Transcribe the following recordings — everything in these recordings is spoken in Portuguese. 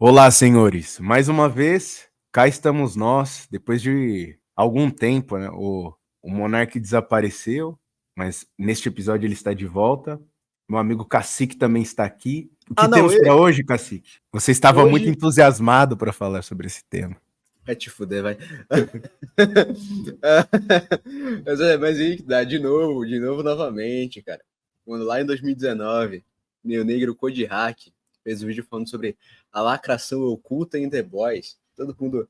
Olá, senhores. Mais uma vez, cá estamos nós, depois de algum tempo, né? O Monark desapareceu, mas neste episódio ele está de volta. Meu amigo Cacique também está aqui. O que Não, temos para hoje, Cacique? Você estava muito hoje entusiasmado para falar sobre esse tema. vai te fuder, vai. Mas aí que dá, de novo, novamente, cara. Quando lá em 2019, meu negro Code Hack fez um vídeo falando sobre a lacração oculta em The Boys. Todo mundo,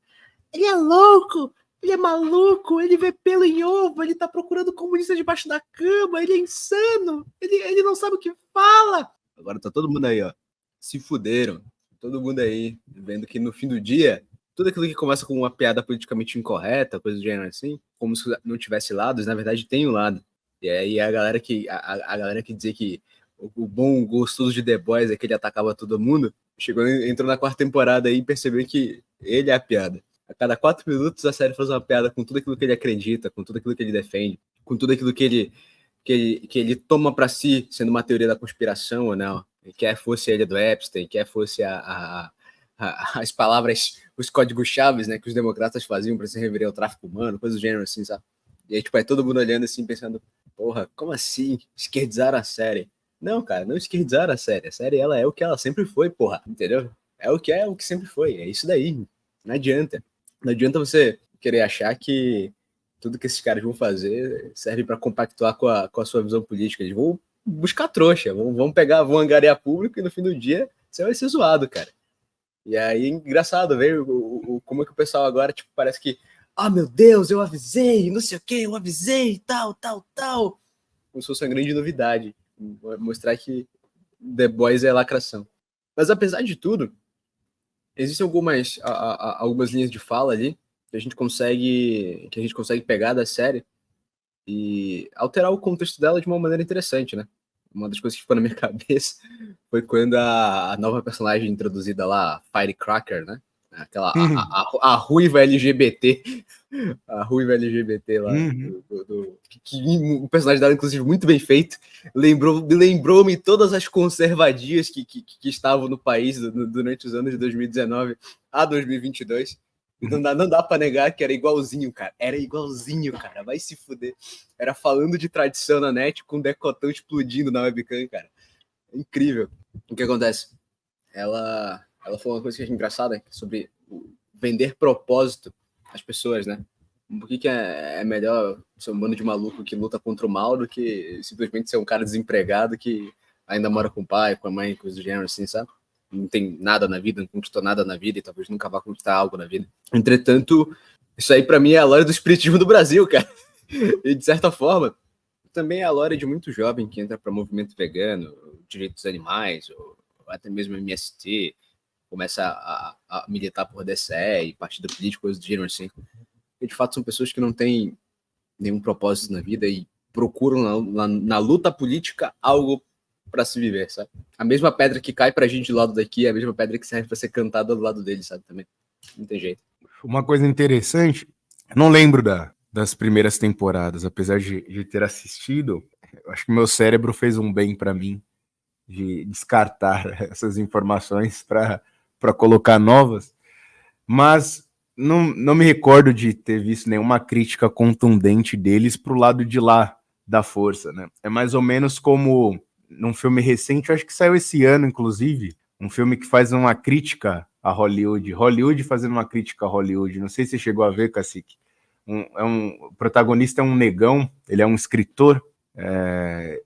ele é louco, ele é maluco, ele vê pelo em ovo, ele tá procurando comunista debaixo da cama, ele é insano, ele não sabe o que fala. Agora tá todo mundo aí, ó, se fuderam. Todo mundo aí, vendo que no fim do dia, tudo aquilo que começa com uma piada politicamente incorreta, coisa do gênero assim, como se não tivesse lados, na verdade tem um lado. E aí a galera que dizia que o bom gostoso de The Boys é que ele atacava todo mundo, entrou na quarta temporada aí e percebeu que ele é a piada. A cada 4 minutos a série faz uma piada com tudo aquilo que ele acredita, com tudo aquilo que ele defende, com tudo aquilo que ele toma para si, sendo uma teoria da conspiração ou não. Quer fosse a ilha do Epstein, quer fosse as palavras, os códigos chaves, né, que os democratas faziam para se referir ao tráfico humano, coisa do gênero assim, sabe? E aí, tipo, todo mundo olhando assim, pensando, porra, como assim? Esquerdizaram a série. Não, cara, não esquerdizaram a série. A série, ela é o que ela sempre foi, porra, entendeu? É o que sempre foi, é isso daí. Não adianta. Não adianta você querer achar que tudo que esses caras vão fazer serve para compactuar com a sua visão política. Eles vão buscar trouxa, vão angariar público e no fim do dia você vai ser zoado, cara. E aí, engraçado, ver como é que o pessoal agora, tipo, parece que, meu Deus, eu avisei, não sei o que, eu avisei, tal. Como se fosse uma grande novidade. Mostrar que The Boys é lacração. Mas apesar de tudo, existem algumas linhas de fala ali que a gente consegue pegar da série e alterar o contexto dela de uma maneira interessante, né? Uma das coisas que ficou na minha cabeça foi quando a nova personagem introduzida lá, Firecracker, né? Aquela, a ruiva LGBT, a ruiva LGBT lá, que o personagem dela, inclusive, muito bem feito, lembrou-me todas as conservadias que estavam no país durante os anos de 2019 a 2022. Não dá pra negar que era igualzinho, cara. Vai se fuder. Era falando de tradição na net com o decotão explodindo na webcam, cara. É incrível. O que acontece? Ela falou uma coisa que é engraçada sobre vender propósito às pessoas, né? Por que é melhor ser um bando de maluco que luta contra o mal do que simplesmente ser um cara desempregado que ainda mora com o pai, com a mãe, coisa do gênero, assim, sabe? Não tem nada na vida, não conquistou nada na vida e talvez nunca vá conquistar algo na vida. Entretanto, isso aí pra mim é a lore do espiritismo do Brasil, cara. E de certa forma, também é a lore de muito jovem que entra para movimento vegano, direitos dos animais, ou até mesmo MST, começa a militar por DCE e partido político, coisas do gênero assim. E de fato são pessoas que não têm nenhum propósito na vida e procuram na luta política algo para se viver, sabe? A mesma pedra que cai pra gente do lado daqui é a mesma pedra que serve para ser cantada do lado dele, sabe? Também. Não tem jeito. Uma coisa interessante, eu não lembro das primeiras temporadas, apesar de ter assistido, eu acho que meu cérebro fez um bem para mim de descartar essas informações para colocar novas, mas não me recordo de ter visto nenhuma crítica contundente deles pro lado de lá da força, né? É mais ou menos como num filme recente, eu acho que saiu esse ano, inclusive, um filme que faz uma crítica a Hollywood. Hollywood fazendo uma crítica a Hollywood. Não sei se você chegou a ver, Cacique. O protagonista é um negão, ele é um escritor,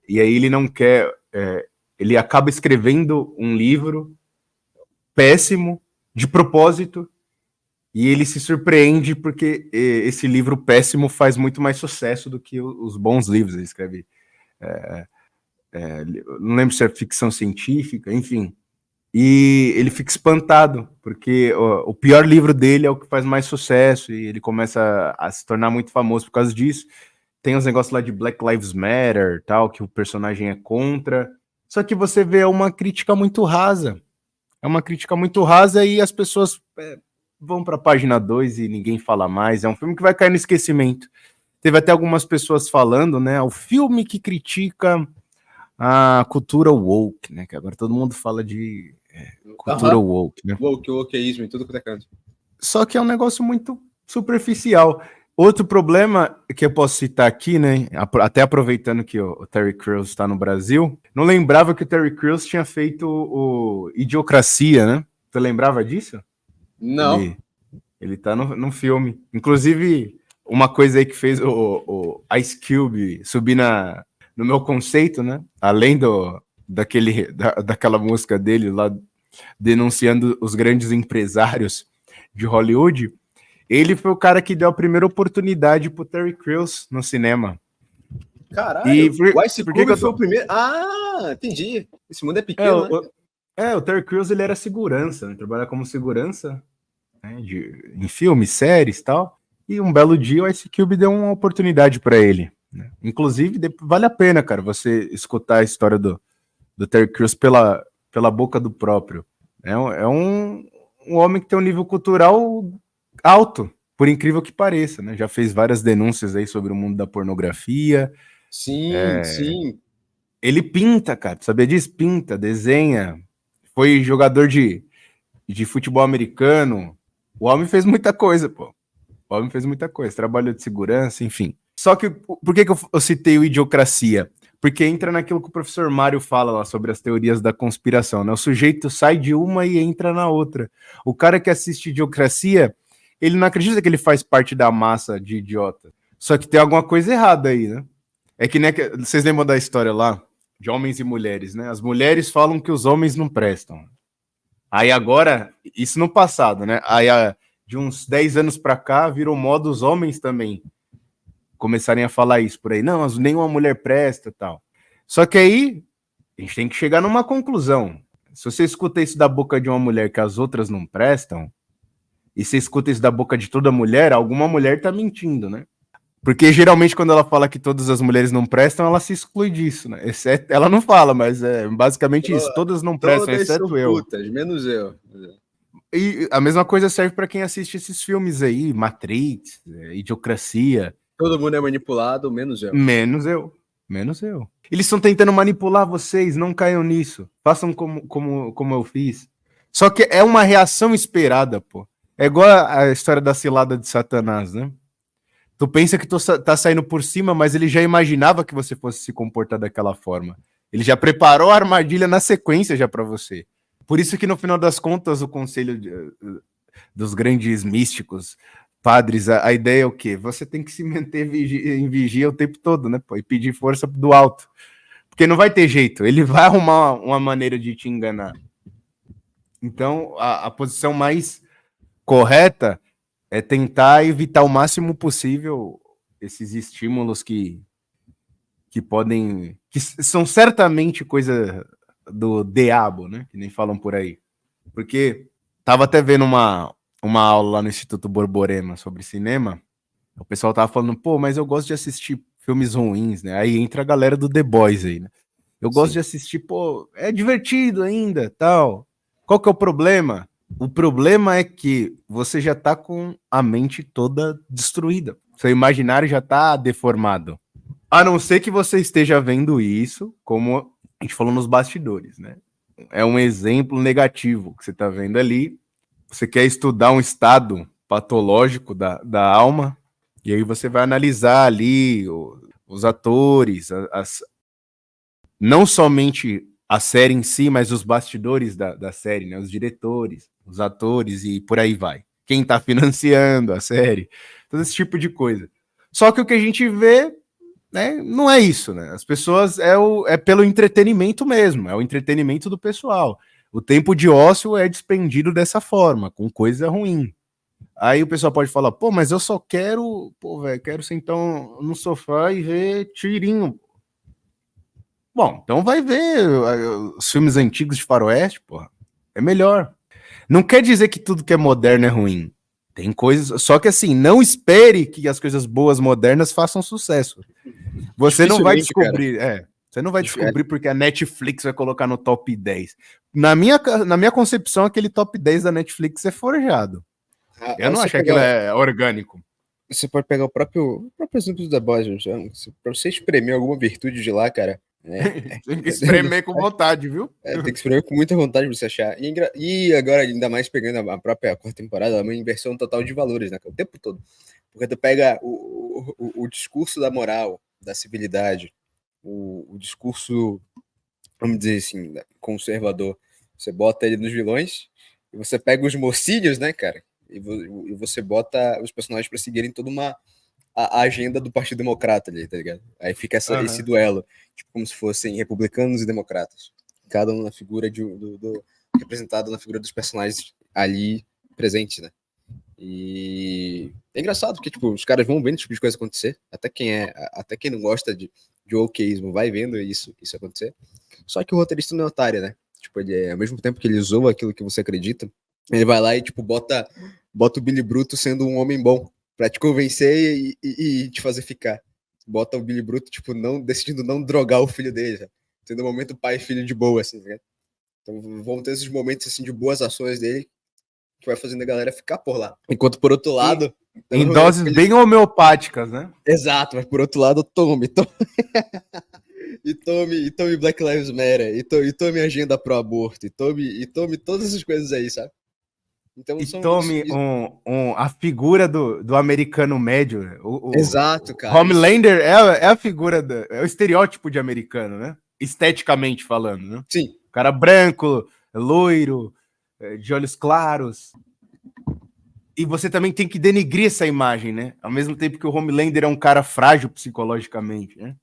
e aí ele não quer... ele acaba escrevendo um livro péssimo, de propósito, e ele se surpreende porque esse livro péssimo faz muito mais sucesso do que os bons livros. Ele escreve... não lembro se é ficção científica, enfim. E ele fica espantado, porque o pior livro dele é o que faz mais sucesso, e ele começa a se tornar muito famoso por causa disso. Tem uns negócios lá de Black Lives Matter, tal, que o personagem é contra. Só que você vê uma crítica muito rasa. É uma crítica muito rasa e as pessoas vão para a página 2 e ninguém fala mais. É um filme que vai cair no esquecimento. Teve até algumas pessoas falando, né? O filme que critica a cultura woke, né? Que agora todo mundo fala de Cultura woke, né? Wokeísmo em tudo quanto é canto. Só que é um negócio muito superficial. Outro problema que eu posso citar aqui, né? Até aproveitando que o Terry Crews está no Brasil, não lembrava que o Terry Crews tinha feito o Idiocracia, né? Tu lembrava disso? Não. Ele tá no filme. Inclusive, uma coisa aí que fez o Ice Cube subir no meu conceito, né? Além daquela música dele lá denunciando os grandes empresários de Hollywood, ele foi o cara que deu a primeira oportunidade pro Terry Crews no cinema. Caralho, o Ice Cube foi o primeiro. Ah, entendi. Esse mundo é pequeno, né? O Terry Crews, ele era segurança, né? Trabalhava como segurança, né? Em filmes, séries e tal. E um belo dia o Ice Cube deu uma oportunidade para ele, né? Inclusive, vale a pena, cara, você escutar a história do Terry Crews pela boca do próprio. É um homem que tem um nível cultural alto, por incrível que pareça, né? Já fez várias denúncias aí sobre o mundo da pornografia. Sim, sim. Ele pinta, cara, sabia disso? Pinta, desenha. Foi jogador de futebol americano. O homem fez muita coisa, pô. O homem fez muita coisa. Trabalhou de segurança, enfim. Só que, por que eu citei o Idiocracia? Porque entra naquilo que o professor Mário fala lá sobre as teorias da conspiração, né? O sujeito sai de uma e entra na outra. O cara que assiste Idiocracia, ele não acredita que ele faz parte da massa de idiota. Só que tem alguma coisa errada aí, né? É que, né, vocês lembram da história lá? De homens e mulheres, né? As mulheres falam que os homens não prestam. Aí agora, isso no passado, né? Aí de uns 10 anos pra cá, virou moda os homens também começarem a falar isso por aí. Não, nenhuma mulher presta e tal. Só que aí, a gente tem que chegar numa conclusão. Se você escuta isso da boca de uma mulher que as outras não prestam, e você escuta isso da boca de toda mulher, alguma mulher tá mentindo, né? Porque geralmente quando ela fala que todas as mulheres não prestam, ela se exclui disso, né? Exceto, ela não fala, mas é basicamente isso. Todas não prestam, todas exceto são eu. putas, menos eu. E a mesma coisa serve para quem assiste esses filmes aí, Matrix, Idiocracia. Todo mundo é manipulado, menos eu. Menos eu. Menos eu. Eles estão tentando manipular vocês, não caiam nisso. Façam como eu fiz. Só que é uma reação esperada, pô. É igual a história da cilada de Satanás, né? Tu pensa que tu tá saindo por cima, mas ele já imaginava que você fosse se comportar daquela forma. Ele já preparou a armadilha na sequência já para você. Por isso que no final das contas o conselho dos grandes místicos, padres, a ideia é o quê? Você tem que se manter em vigia o tempo todo, né? Pô, e pedir força do alto. Porque não vai ter jeito, ele vai arrumar uma maneira de te enganar. Então, a posição mais correta é tentar evitar o máximo possível esses estímulos que podem, que são certamente coisa do diabo, né? Que nem falam por aí. Porque tava até vendo uma aula lá no Instituto Borborema sobre cinema. O pessoal tava falando, pô, mas eu gosto de assistir filmes ruins, né? Aí entra a galera do The Boys aí, né? Eu gosto de assistir, pô, é divertido ainda, tal. Qual que é o problema? O problema é que você já tá com a mente toda destruída. Seu imaginário já tá deformado. A não ser que você esteja vendo isso, como a gente falou nos bastidores, né? É um exemplo negativo que você tá vendo ali. Você quer estudar um estado patológico da alma, e aí você vai analisar ali os atores, não somente a série em si, mas os bastidores da série, né? Os diretores, os atores e por aí vai. Quem tá financiando a série, todo esse tipo de coisa. Só que o que a gente vê, né, não é isso, né? As pessoas é pelo entretenimento mesmo, é o entretenimento do pessoal. O tempo de ócio é despendido dessa forma, com coisa ruim. Aí o pessoal pode falar, pô, mas eu só quero, pô, velho, quero sentar no sofá e ver tirinho. Bom, então vai ver os filmes antigos de faroeste, porra. É melhor. Não quer dizer que tudo que é moderno é ruim. Tem coisas. Só que assim, não espere que as coisas boas modernas façam sucesso. Você não vai descobrir. Você não vai descobrir porque a Netflix vai colocar no top 10. Na minha concepção, aquele top 10 da Netflix é forjado. Eu não acho que aquilo é orgânico. Você pode pegar o próprio exemplo do The Boys, pra você espremer alguma virtude de lá, cara. Tem que espremer com vontade, viu? Tem que espremer com muita vontade pra você achar. E agora, ainda mais pegando a própria quarta temporada, é uma inversão total de valores, né? O tempo todo. Porque tu pega o discurso da moral, da civilidade, o discurso, vamos dizer assim, conservador. Você bota ele nos vilões, e você pega os mocinhos, né, cara? E você bota os personagens pra seguirem toda a agenda do Partido Democrata ali, tá ligado? Aí fica esse duelo, tipo, como se fossem republicanos e democratas. Cada um na figura representado na figura dos personagens ali presentes, né? E é engraçado porque, tipo, os caras vão vendo esse tipo de coisa acontecer. Até quem não gosta de wokeismo vai vendo isso acontecer. Só que o roteirista não é otário, né? Tipo, ele, ao mesmo tempo que ele zoa aquilo que você acredita, ele vai lá e, tipo, bota o Billy Bruto sendo um homem bom pra te convencer e te fazer ficar. Bota o Billy Bruto, tipo, decidindo não drogar o filho dele, sabe? Tendo um momento pai e filho de boa, assim, né? Então vão ter esses momentos, assim, de boas ações dele que vai fazendo a galera ficar por lá. Enquanto, por outro lado... Em doses bem homeopáticas, né? Exato, mas por outro lado, tome Black Lives Matter, e tome agenda pro aborto, e tome todas essas coisas aí, sabe? Então, tome a figura do americano médio. Exato, cara. Homelander é a figura, é o estereótipo de americano, né? Esteticamente falando, né? Sim. O cara branco, loiro, de olhos claros. E você também tem que denegrir essa imagem, né? Ao mesmo tempo que o Homelander é um cara frágil psicologicamente, né?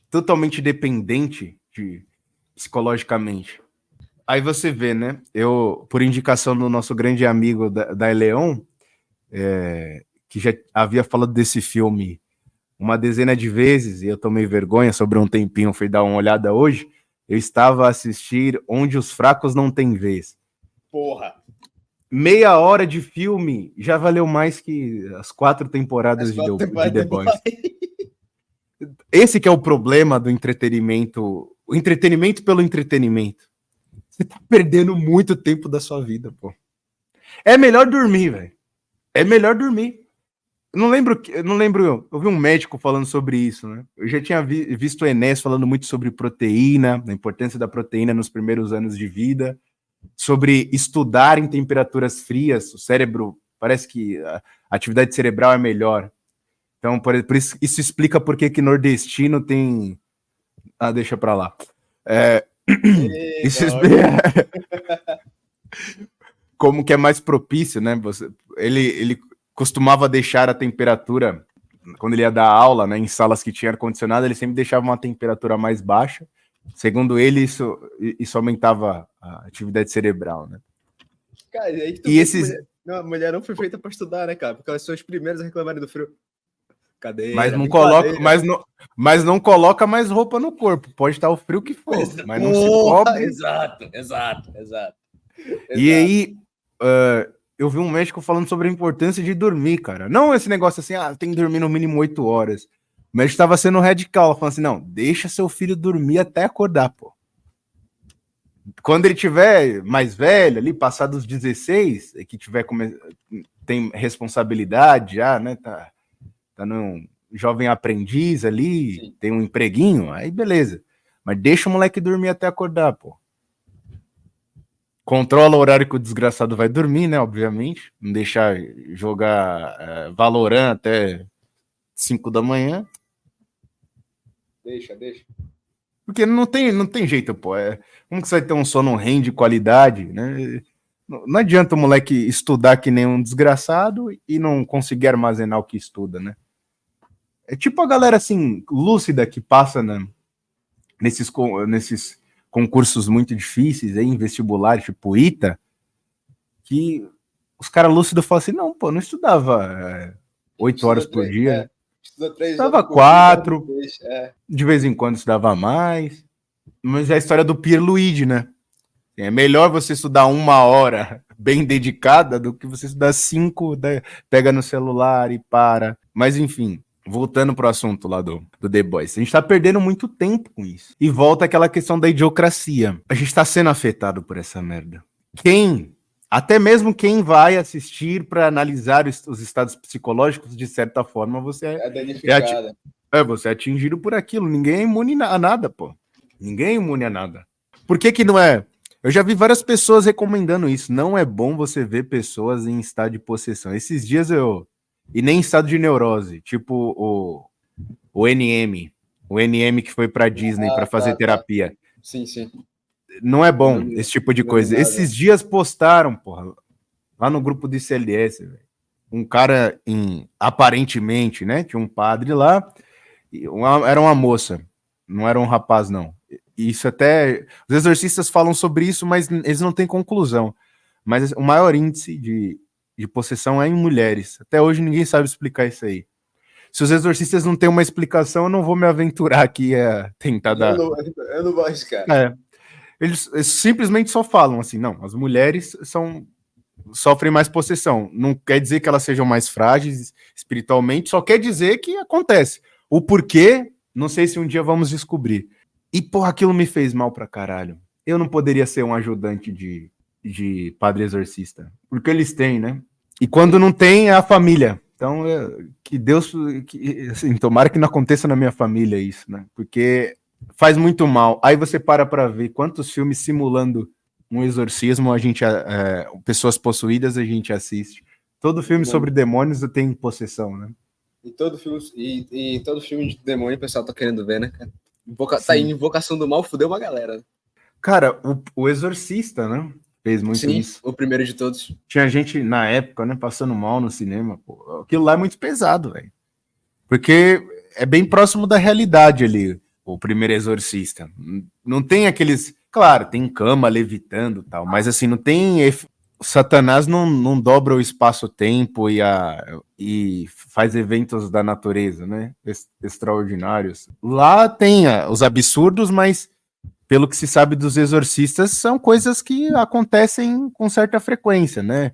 Totalmente dependente psicologicamente. Aí você vê, né? Eu, por indicação do nosso grande amigo da Leon, que já havia falado desse filme uma dezena de vezes, e eu tomei vergonha sobre um tempinho, fui dar uma olhada hoje, eu estava a assistir Onde os Fracos Não Têm Vez. Porra! Meia hora de filme já valeu mais que as 4 temporadas de The Boys. Esse que é o problema do entretenimento. O entretenimento pelo entretenimento. Você tá perdendo muito tempo da sua vida, pô. É melhor dormir, velho. É melhor dormir. Eu não lembro, eu vi um médico falando sobre isso, né? Eu já tinha visto o Enéas falando muito sobre proteína, a importância da proteína nos primeiros anos de vida, sobre estudar em temperaturas frias, o cérebro, parece que a atividade cerebral é melhor. Então, por isso explica por que nordestino tem... Ah, deixa pra lá. Isso explica... Como que é mais propício, né? Ele costumava deixar a temperatura, quando ele ia dar aula, né, em salas que tinha ar-condicionado, ele sempre deixava uma temperatura mais baixa. Segundo ele, isso aumentava a atividade cerebral, né? Cara, aí que a mulher não foi feita para estudar, né, cara? Porque elas são as primeiras a reclamarem do frio. Cadeira, mas não coloca mais roupa no corpo. Pode estar o frio que for, mas não se cobre. Exato. E aí, eu vi um médico falando sobre a importância de dormir, cara. Não esse negócio assim, tem que dormir no mínimo 8 horas. O médico estava sendo radical, falando assim, não, deixa seu filho dormir até acordar, pô. Quando ele tiver mais velho, ali, passado os 16, que tiver tem responsabilidade já, né, tá num jovem aprendiz ali, sim, tem um empreguinho, aí beleza. Mas deixa o moleque dormir até acordar, pô. Controla o horário que o desgraçado vai dormir, né, obviamente. Não deixar jogar Valorant até 5 da manhã. Deixa. Porque não tem jeito, pô. Como que você vai ter um sono REM de qualidade, né? Não adianta o moleque estudar que nem um desgraçado e não conseguir armazenar o que estuda, né? É tipo a galera, assim, lúcida que passa nesses concursos muito difíceis, aí, em vestibular, tipo ITA, que os caras lúcidos falam assim, não, pô, não estudava 8 horas por dia. Estudava 4, de vez em quando estudava mais. Mas é a história do Pierluigi, né? É melhor você estudar 1 hora bem dedicada do que você estudar 5, pega no celular e para. Mas enfim, voltando pro assunto lá do The Boys, a gente tá perdendo muito tempo com isso. E volta aquela questão da idiocracia. A gente tá sendo afetado por essa merda. Até mesmo quem vai assistir para analisar os estados psicológicos, de certa forma, você é danificada. Você é atingido por aquilo. Ninguém é imune a nada, pô. Ninguém é imune a nada. Por que que não é? Eu já vi várias pessoas recomendando isso. Não é bom você ver pessoas em estado de possessão. Esses dias eu... E nem em estado de neurose. Tipo o NM. O NM que foi pra Disney pra fazer Tá. terapia. Sim, sim. Não é bom Nome, esse tipo de nome coisa. nada. Esses dias postaram, porra, lá no grupo do ICLS, velho. Um cara, aparentemente, né? Tinha um padre lá, era uma moça, não era um rapaz, não. Isso até. Os exorcistas falam sobre isso, mas eles não têm conclusão. Mas o maior índice de possessão é em mulheres. Até hoje ninguém sabe explicar isso aí. Se os exorcistas não têm uma explicação, eu não vou me aventurar aqui a tentar dar. Eu não gosto, cara. É, eles simplesmente só falam assim, não, as mulheres sofrem mais possessão. Não quer dizer que elas sejam mais frágeis espiritualmente, só quer dizer que acontece. O porquê, não sei se um dia vamos descobrir. E, porra, aquilo me fez mal pra caralho. Eu não poderia ser um ajudante de padre exorcista. Porque eles têm, né? E quando não tem, é a família. Então, que Deus... assim, tomara que não aconteça na minha família isso, né? Porque faz muito mal. Aí você para ver quantos filmes simulando um exorcismo, pessoas possuídas a gente assiste. Todo filme sobre demônios tem possessão, né? E todo filme de demônio o pessoal tá querendo ver, né, cara? Tá aí, Invocação do Mal fudeu uma galera. Cara, o Exorcista, né? Fez muito isso. O primeiro de todos. Tinha gente, na época, né, passando mal no cinema. Pô. Aquilo lá é muito pesado, velho. Porque é bem próximo da realidade ali, o primeiro Exorcista. Não tem aqueles... Claro, tem cama levitando e tal, mas assim, não tem... O Satanás não dobra o espaço-tempo e faz eventos da natureza, né? Extraordinários. Lá tem os absurdos, mas pelo que se sabe dos exorcistas, são coisas que acontecem com certa frequência, né?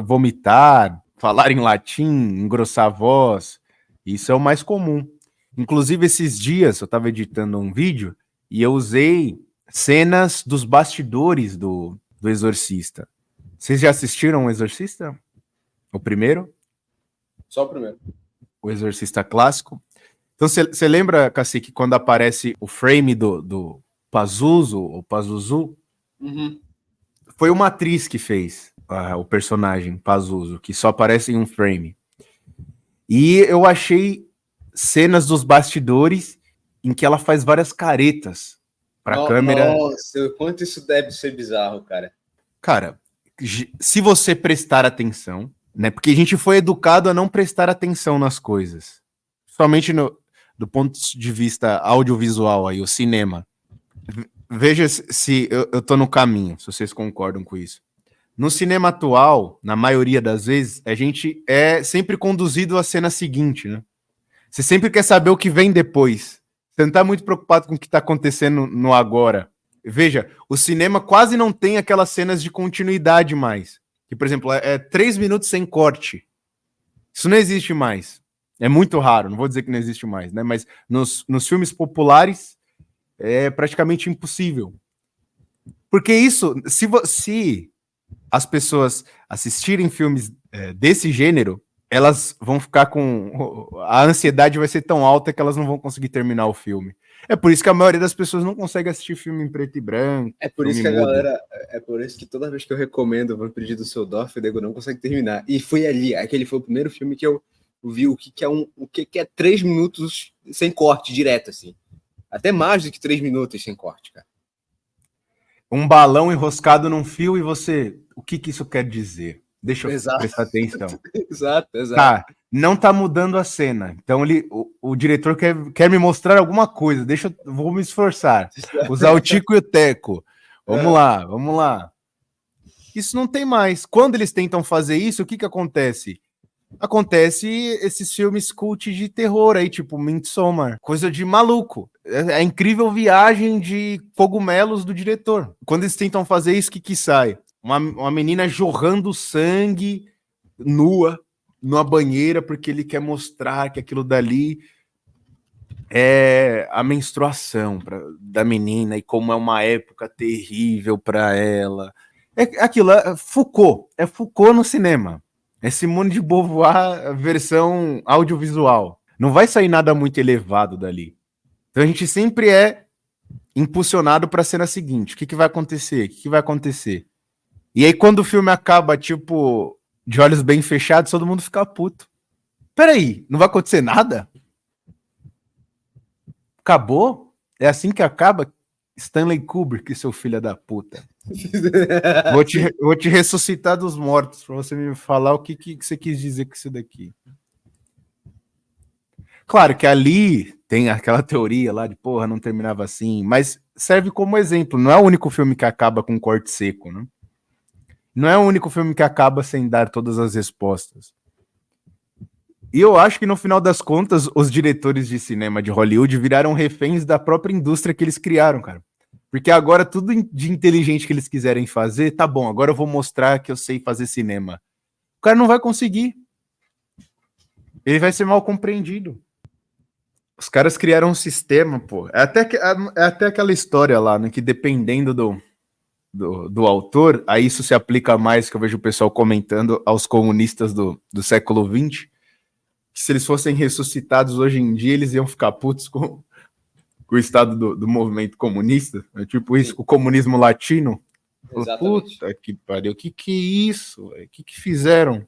Vomitar, falar em latim, engrossar a voz, isso é o mais comum. Inclusive, esses dias eu estava editando um vídeo e eu usei cenas dos bastidores do Exorcista. Vocês já assistiram o Exorcista? O primeiro? Só o primeiro. O Exorcista clássico. Então, você lembra, Cacique, quando aparece o frame do Pazuzu, ou Pazuzu? Uhum. Foi uma atriz que fez o personagem Pazuzu, que só aparece em um frame. E eu achei cenas dos bastidores em que ela faz várias caretas pra câmera. Nossa, quanto isso deve ser bizarro, cara. Cara, se você prestar atenção, né? Porque a gente foi educado a não prestar atenção nas coisas. Somente do ponto de vista audiovisual aí, o cinema. Veja se eu tô no caminho, se vocês concordam com isso. No cinema atual, na maioria das vezes, a gente é sempre conduzido à cena seguinte, né? Você sempre quer saber o que vem depois. Você não tá muito preocupado com o que tá acontecendo no agora. Veja, o cinema quase não tem aquelas cenas de continuidade mais. Que, por exemplo, é 3 minutos sem corte. Isso não existe mais. É muito raro, não vou dizer que não existe mais, né? Mas nos filmes populares é praticamente impossível. Porque isso, se as pessoas assistirem filmes desse gênero, elas vão ficar com... A ansiedade vai ser tão alta que elas não vão conseguir terminar o filme. É por isso que a maioria das pessoas não consegue assistir filme em preto e branco. É por isso que a galera... É por isso que toda vez que eu recomendo o Vampiro de Düsseldorf, o Diego não consegue terminar. E foi ali, aquele foi o primeiro filme que eu vi o que é 3 minutos sem corte, direto, assim. Até mais do que 3 minutos sem corte, cara. Um balão enroscado num fio e você... O que isso quer dizer? Deixa eu prestar atenção. Exato. Tá, não tá mudando a cena. Então o diretor quer me mostrar alguma coisa. Vou me esforçar. Usar o tico e o teco. Vamos lá. Isso não tem mais. Quando eles tentam fazer isso, o que acontece? Acontece esses filmes cult de terror aí, tipo Midsommar. Coisa de maluco. É a incrível viagem de cogumelos do diretor. Quando eles tentam fazer isso, o que sai? Uma menina jorrando sangue nua numa banheira porque ele quer mostrar que aquilo dali é a menstruação da menina e como é uma época terrível para ela. Aquilo é Foucault no cinema. É Simone de Beauvoir versão audiovisual. Não vai sair nada muito elevado dali. Então a gente sempre é impulsionado para a cena seguinte. O que vai acontecer? O que vai acontecer? E aí quando o filme acaba, tipo, de olhos bem fechados, todo mundo fica puto. Peraí, não vai acontecer nada? Acabou? É assim que acaba? Stanley Kubrick, seu filho da puta. Vou te ressuscitar dos mortos pra você me falar o que você quis dizer com isso daqui. Claro que ali tem aquela teoria lá de porra, não terminava assim, mas serve como exemplo. Não é o único filme que acaba com um corte seco, né? Não é o único filme que acaba sem dar todas as respostas. E eu acho que no final das contas, os diretores de cinema de Hollywood viraram reféns da própria indústria que eles criaram, cara. Porque agora tudo de inteligente que eles quiserem fazer, tá bom, agora eu vou mostrar que eu sei fazer cinema. O cara não vai conseguir. Ele vai ser mal compreendido. Os caras criaram um sistema, pô. É até aquela história lá, né? Que dependendo do autor, aí isso se aplica mais, que eu vejo o pessoal comentando, aos comunistas do século XX, que se eles fossem ressuscitados hoje em dia, eles iam ficar putos com o estado do movimento comunista. É tipo isso, o comunismo latino. Exatamente. Puta que pariu, que é isso? O que fizeram?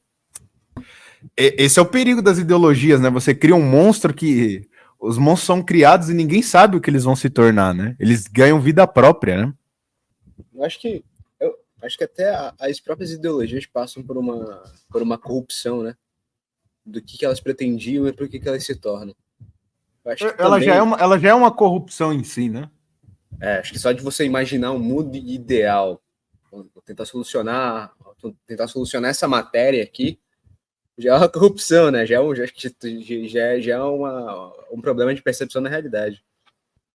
Esse é o perigo das ideologias, né? Você cria um monstro que os monstros são criados e ninguém sabe o que eles vão se tornar, né? Eles ganham vida própria, né? Eu acho que até as próprias ideologias passam por uma corrupção, né? Do que elas pretendiam e por que elas se tornam. Eu acho que Ela também, já é uma corrupção em si, né? acho que só de você imaginar um mundo ideal, tentar solucionar essa matéria aqui, já é uma corrupção, né? Já é um problema de percepção da realidade.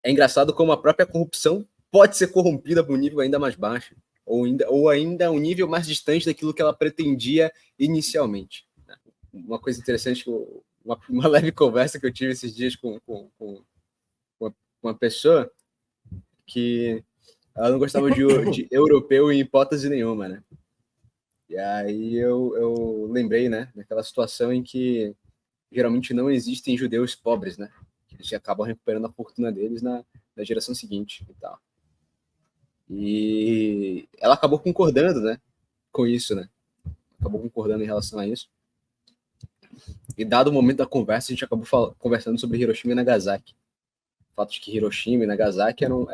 É engraçado como a própria corrupção pode ser corrompida para um nível ainda mais baixo, ou ainda um nível mais distante daquilo que ela pretendia inicialmente. Uma coisa interessante, uma leve conversa que eu tive esses dias com uma pessoa que ela não gostava de europeu em hipótese nenhuma, né? E aí eu lembrei, né, daquela situação em que geralmente não existem judeus pobres, né? Eles acabam recuperando a fortuna deles na geração seguinte e tal. E ela acabou concordando, né, com isso, né? Acabou concordando em relação a isso. E dado o momento da conversa, a gente acabou conversando sobre Hiroshima e Nagasaki. O fato de que Hiroshima e Nagasaki eram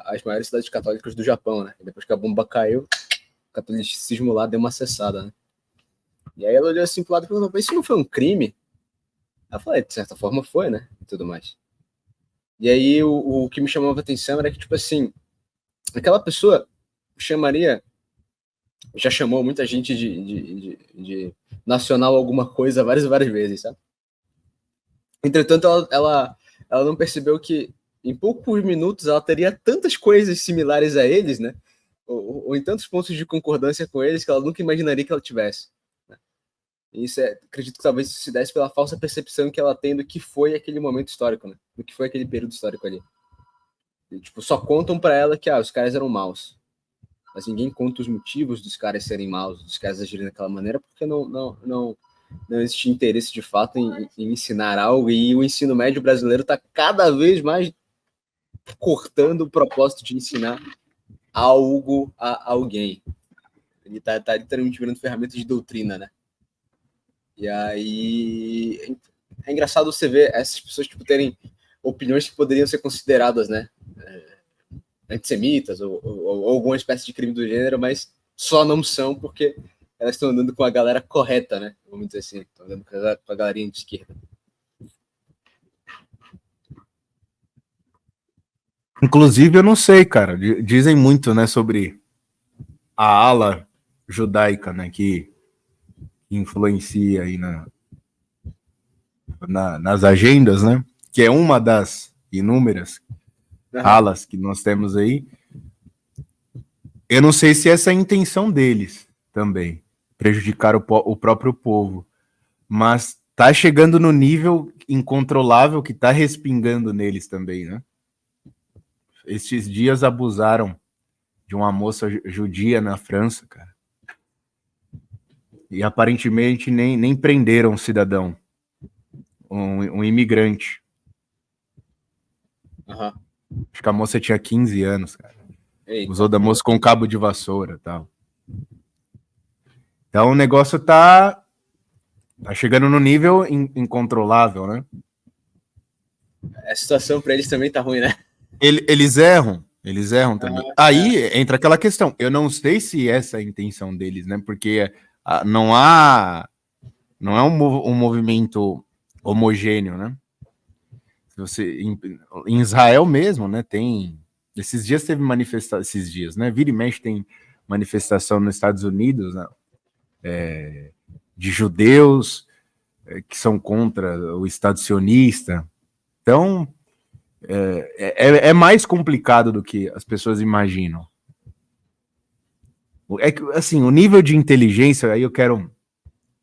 as maiores cidades católicas do Japão, né? E depois que a bomba caiu, o catolicismo lá deu uma cessada, né? E aí ela olhou assim pro lado e perguntou, mas isso não foi um crime? Eu falei, de certa forma foi, né? E tudo mais. E aí o que me chamava a atenção era que, tipo assim, aquela pessoa já chamou muita gente de nacional alguma coisa várias vezes, sabe? Entretanto, ela não percebeu que em poucos minutos ela teria tantas coisas similares a eles, né? Ou em tantos pontos de concordância com eles que ela nunca imaginaria que ela tivesse. Né? E isso acredito que talvez se desse pela falsa percepção que ela tem do que foi aquele momento histórico, né? Do que foi aquele período histórico ali. E, tipo, só contam para ela que os caras eram maus. Mas ninguém conta os motivos dos caras serem maus, dos caras agirem daquela maneira, porque não existe interesse de fato em ensinar algo, e o ensino médio brasileiro está cada vez mais cortando o propósito de ensinar algo a alguém. Ele tá literalmente virando ferramenta de doutrina, né? E aí é engraçado você ver essas pessoas tipo, terem opiniões que poderiam ser consideradas, né? Antissemitas ou alguma espécie de crime do gênero, mas só não são porque elas estão andando com a galera correta, né? Vamos dizer assim, estão andando com a galerinha de esquerda. Inclusive, eu não sei, cara. Dizem muito, né, sobre a ala judaica, né, que influencia aí nas agendas, né? Que é uma das inúmeras alas que nós temos aí. Eu não sei se essa é a intenção deles também, prejudicar o próprio povo, mas tá chegando no nível incontrolável que tá respingando neles também, né? Estes dias abusaram de uma moça judia na França, cara. E aparentemente nem prenderam um cidadão, um um imigrante. Aham. Acho que a moça tinha 15 anos, cara. Eita. Usou da moça com cabo de vassoura e tal. Então o negócio tá chegando no nível incontrolável, né? A situação pra eles também tá ruim, né? Eles erram também. Aí entra aquela questão. Eu não sei se essa é a intenção deles, né? Porque não é um movimento homogêneo, né? Em Israel mesmo, né? Esses dias teve manifestação, esses dias, né? Vira e mexe tem manifestação nos Estados Unidos, né? De judeus que são contra o Estado sionista. Então, é mais complicado do que as pessoas imaginam. É que, assim, o nível de inteligência, aí eu quero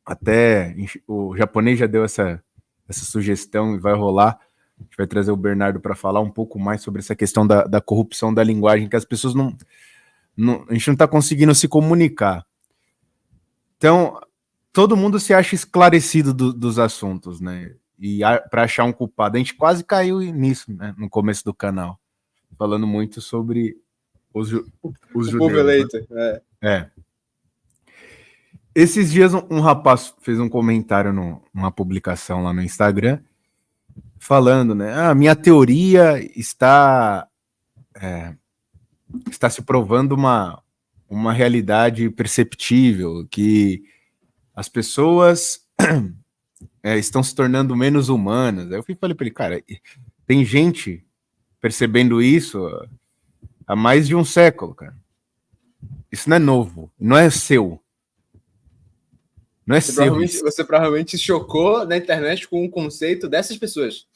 até... O japonês já deu essa sugestão e vai rolar. A gente vai trazer o Bernardo para falar um pouco mais sobre essa questão da corrupção da linguagem, que as pessoas a gente não está conseguindo se comunicar. Então, todo mundo se acha esclarecido dos assuntos, né? E para achar um culpado. A gente quase caiu nisso, né? No começo do canal. Falando muito sobre os judeus. Povo eleito. Né? Esses dias um rapaz fez um comentário numa publicação lá no Instagram, falando, né? Minha teoria está se provando uma realidade perceptível, que as pessoas estão se tornando menos humanas. Aí eu falei para ele, cara, tem gente percebendo isso há mais de um século, cara. Isso não é novo, não é seu. Não é seu. Você provavelmente se chocou na internet com o conceito dessas pessoas.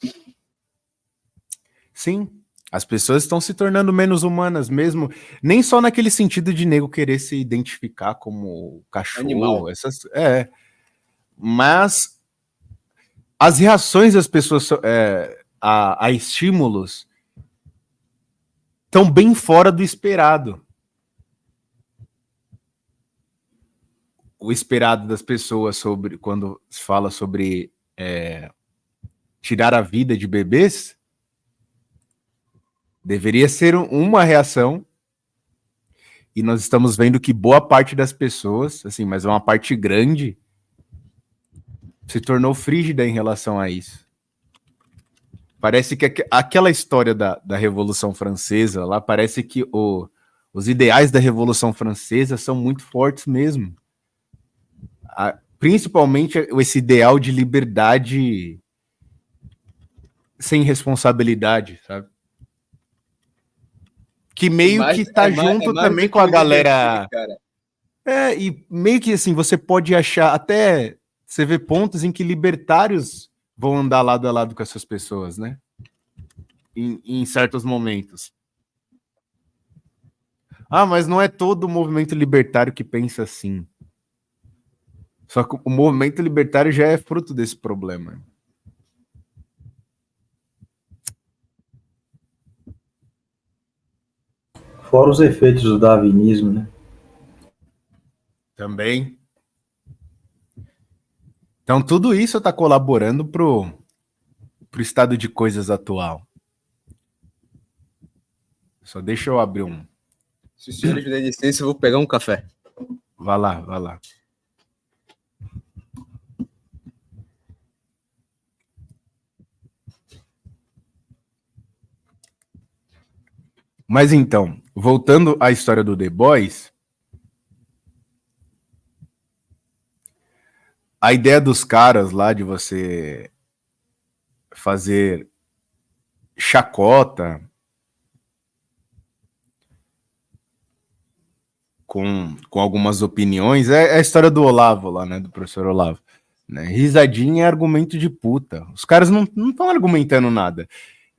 Sim, as pessoas estão se tornando menos humanas mesmo, nem só naquele sentido de nego querer se identificar como cachorro, animal. Mas as reações das pessoas a estímulos estão bem fora do esperado. O esperado das pessoas quando se fala sobre tirar a vida de bebês deveria ser uma reação, e nós estamos vendo que boa parte das pessoas, assim, mas uma parte grande, se tornou frígida em relação a isso. Parece que aquela história da Revolução Francesa, lá parece que os ideais da Revolução Francesa são muito fortes mesmo. Principalmente esse ideal de liberdade sem responsabilidade, sabe? Que meio que tá junto também com a galera. E meio que assim, você pode achar até... Você vê pontos em que libertários vão andar lado a lado com essas pessoas, né? Em certos momentos. Mas não é todo o movimento libertário que pensa assim. Só que o movimento libertário já é fruto desse problema. Fora os efeitos do darwinismo, né? Também. Então, tudo isso está colaborando pro estado de coisas atual. Só deixa eu abrir um... Se os senhores me derem licença, eu vou pegar um café. Vai lá. Mas então, voltando à história do The Boys, a ideia dos caras lá de você fazer chacota com algumas opiniões é a história do Olavo lá, né? Do professor Olavo. Né? Risadinha é argumento de puta. Os caras não estão argumentando nada.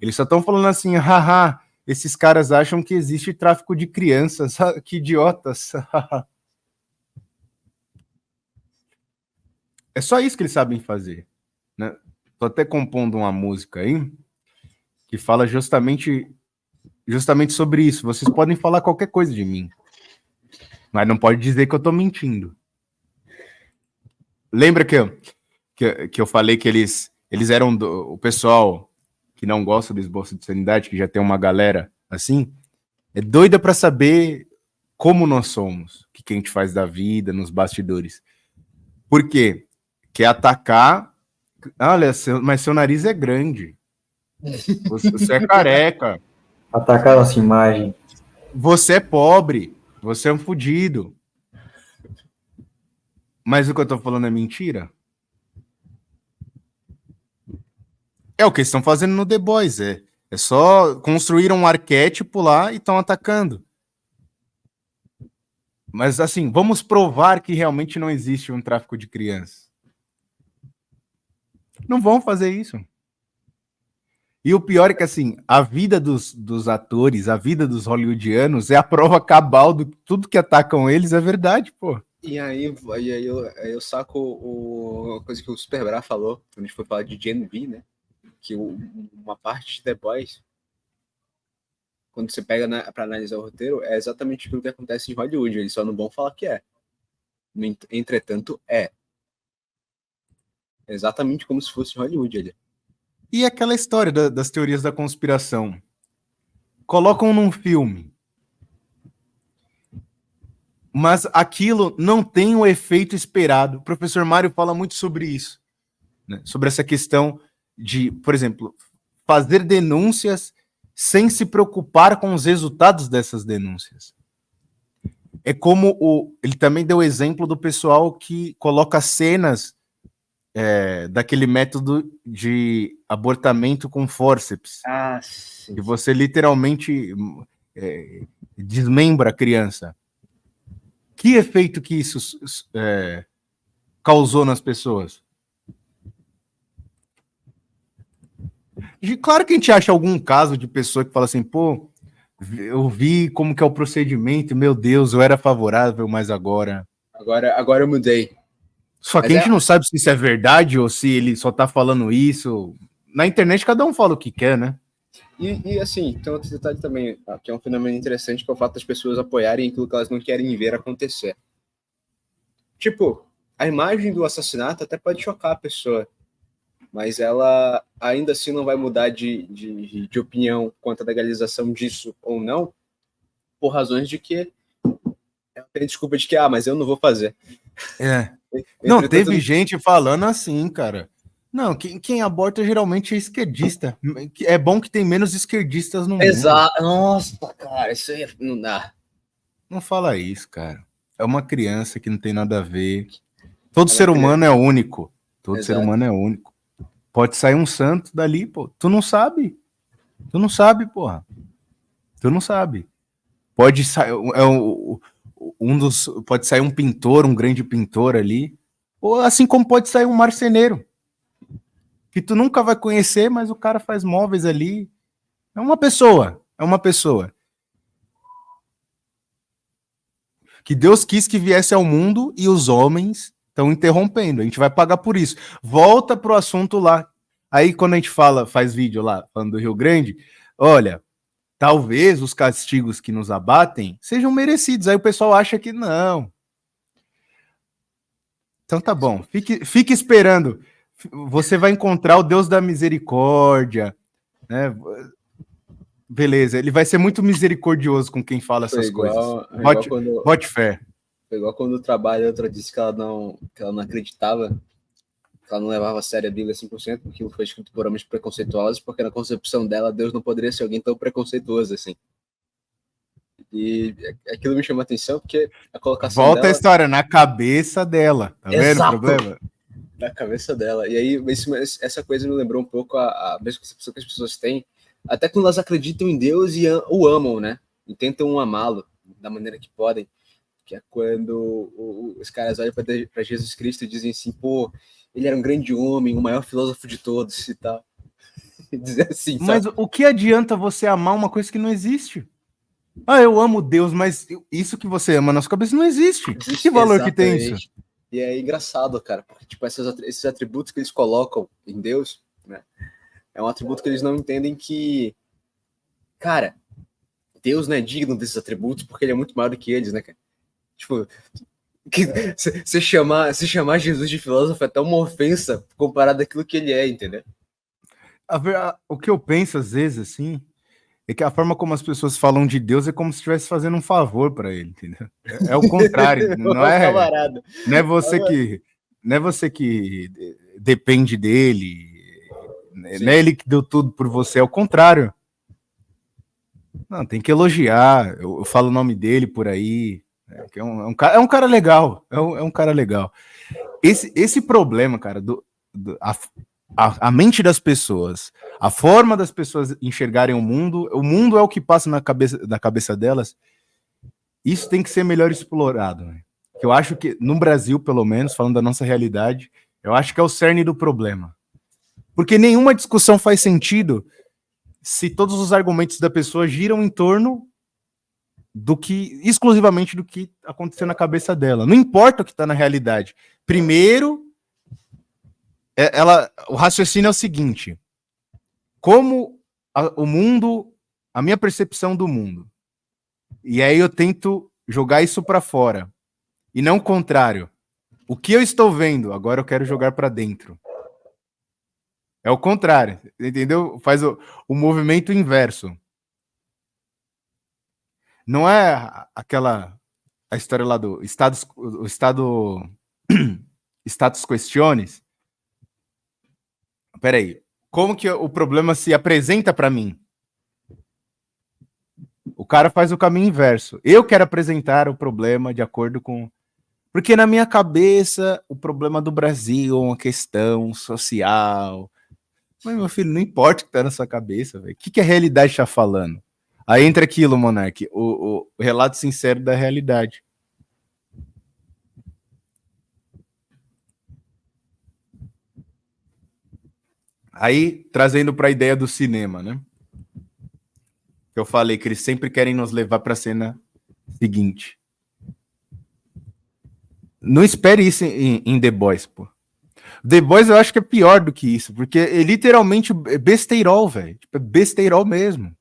Eles só estão falando assim, haha, esses caras acham que existe tráfico de crianças. Que idiotas. É só isso que eles sabem fazer. Né? Tô até compondo uma música aí que fala justamente sobre isso. Vocês podem falar qualquer coisa de mim, mas não pode dizer que eu tô mentindo. Lembra que eu falei que eles eles eram o pessoal que não gosta do esboço de sanidade, que já tem uma galera assim, é doida para saber como nós somos, o que a gente faz da vida, nos bastidores. Por quê? Quer atacar, olha, mas seu nariz é grande, você é careca, Atacar nossa imagem. você é pobre, você é um fudido. Mas o que eu tô falando é mentira? É o que eles estão fazendo no The Boys, é só construir um arquétipo lá e estão atacando. Mas assim, vamos provar que realmente não existe um tráfico de crianças. Não vão fazer isso. E o pior é que assim, a vida dos atores, a vida dos hollywoodianos é a prova cabal do tudo que atacam eles é verdade, pô. E aí eu saco a coisa que o Superbra falou, quando a gente foi falar de Gen V, né? Que uma parte de The Boys, quando você pega para analisar o roteiro, é exatamente aquilo que acontece em Hollywood. Eles só não vão falar que é. Entretanto, é. Exatamente como se fosse Hollywood ali. E aquela história das teorias da conspiração. Colocam num filme. Mas aquilo não tem o efeito esperado. O professor Mário fala muito sobre isso. Né? Sobre essa questão de, por exemplo, fazer denúncias sem se preocupar com os resultados dessas denúncias. É como ele também deu o exemplo do pessoal que coloca cenas daquele método de abortamento com fórceps. Ah, sim. E você literalmente desmembra a criança. Que efeito que isso causou nas pessoas? Claro que a gente acha algum caso de pessoa que fala assim, pô, eu vi como que é o procedimento, meu Deus, eu era favorável, mas agora... Agora eu mudei. Só que a gente não sabe se isso é verdade ou se ele só tá falando isso. Na internet cada um fala o que quer, né? E assim, tem outro detalhe também, que é um fenômeno interessante, que é o fato das pessoas apoiarem aquilo que elas não querem ver acontecer. Tipo, a imagem do assassinato até pode chocar a pessoa, mas ela ainda assim não vai mudar de opinião quanto à legalização disso ou não, por razões de que ela tem desculpa de que, mas eu não vou fazer. Não, teve gente falando assim, cara. Não, quem aborta geralmente é esquerdista. É bom que tem menos esquerdistas no mundo. Exato. Nossa, cara, isso aí não dá. Não fala isso, cara. É uma criança que não tem nada a ver. Todo ser humano é único. Todo ser humano é único. Pode sair um santo dali, pô. Tu não sabe. Tu não sabe, porra. Tu não sabe. Pode sair pode sair um pintor, um grande pintor ali. Ou assim como pode sair um marceneiro. Que tu nunca vai conhecer, mas o cara faz móveis ali. É uma pessoa. É uma pessoa. Que Deus quis que viesse ao mundo e os homens estão interrompendo. A gente vai pagar por isso. Volta pro assunto lá. Aí quando a gente faz vídeo lá, falando do Rio Grande, olha, talvez os castigos que nos abatem sejam merecidos. Aí o pessoal acha que não. Então tá bom. Fique esperando. Você vai encontrar o Deus da misericórdia, né? Beleza, ele vai ser muito misericordioso com quem fala essas coisas. Bote fé. Foi igual quando o trabalho, outra disse que ela não acreditava, que ela não levava a sério a Bíblia 100%, porque aquilo foi escrito por homens preconceituosos, porque na concepção dela, Deus não poderia ser alguém tão preconceituoso assim. E aquilo me chamou a atenção, porque a colocação Volta dela... a história, na cabeça dela. Tá vendo o problema? Na cabeça dela. E aí, essa coisa me lembrou um pouco a mesma concepção que as pessoas têm, até quando elas acreditam em Deus e o amam, né? E tentam amá-lo da maneira que podem. Que é quando os caras olham para Jesus Cristo e dizem assim, pô, ele era um grande homem, o maior filósofo de todos e tal. E dizer assim, mas o que adianta você amar uma coisa que não existe? Eu amo Deus, mas isso que você ama na sua cabeça não existe. Que valor que tem isso? E é engraçado, cara, porque tipo, esses atributos que eles colocam em Deus, né, é um atributo que eles não entendem que, cara, Deus não é digno desses atributos porque ele é muito maior do que eles, né, cara? Tipo, Se chamar Jesus de filósofo é até uma ofensa comparado àquilo que ele é, entendeu? O que eu penso às vezes, assim, é que a forma como as pessoas falam de Deus é como se estivesse fazendo um favor para ele, entendeu? É o contrário, Camarada. não é você que depende dele, não é ele que deu tudo por você, é o contrário. Não, tem que elogiar, eu falo o nome dele por aí, é um cara legal, é um cara legal. Esse problema, cara, a mente das pessoas, a forma das pessoas enxergarem o mundo é o que passa na cabeça delas. Isso tem que ser melhor explorado, né? Eu acho que no Brasil, pelo menos, falando da nossa realidade, eu acho que é o cerne do problema. Porque nenhuma discussão faz sentido se todos os argumentos da pessoa giram em torno exclusivamente do que aconteceu na cabeça dela. Não importa o que está na realidade. Primeiro, o raciocínio é o seguinte: como o mundo, a minha percepção do mundo, e aí eu tento jogar isso para fora, e não o contrário. O que eu estou vendo, agora eu quero jogar para dentro. É o contrário, entendeu? Faz o movimento inverso. Não é a história lá do status questiones. Peraí, como que o problema se apresenta para mim? O cara faz o caminho inverso. Eu quero apresentar o problema de acordo com... Porque na minha cabeça, o problema do Brasil é uma questão social. Mas, meu filho, não importa o que tá na sua cabeça, velho. O que a realidade está falando? Aí entra aquilo, Monark, o relato sincero da realidade. Aí, trazendo para a ideia do cinema, né? Eu falei que eles sempre querem nos levar para a cena seguinte. Não espere isso em The Boys, pô. The Boys eu acho que é pior do que isso, porque é literalmente besteirol, velho. Tipo, é besteirol mesmo.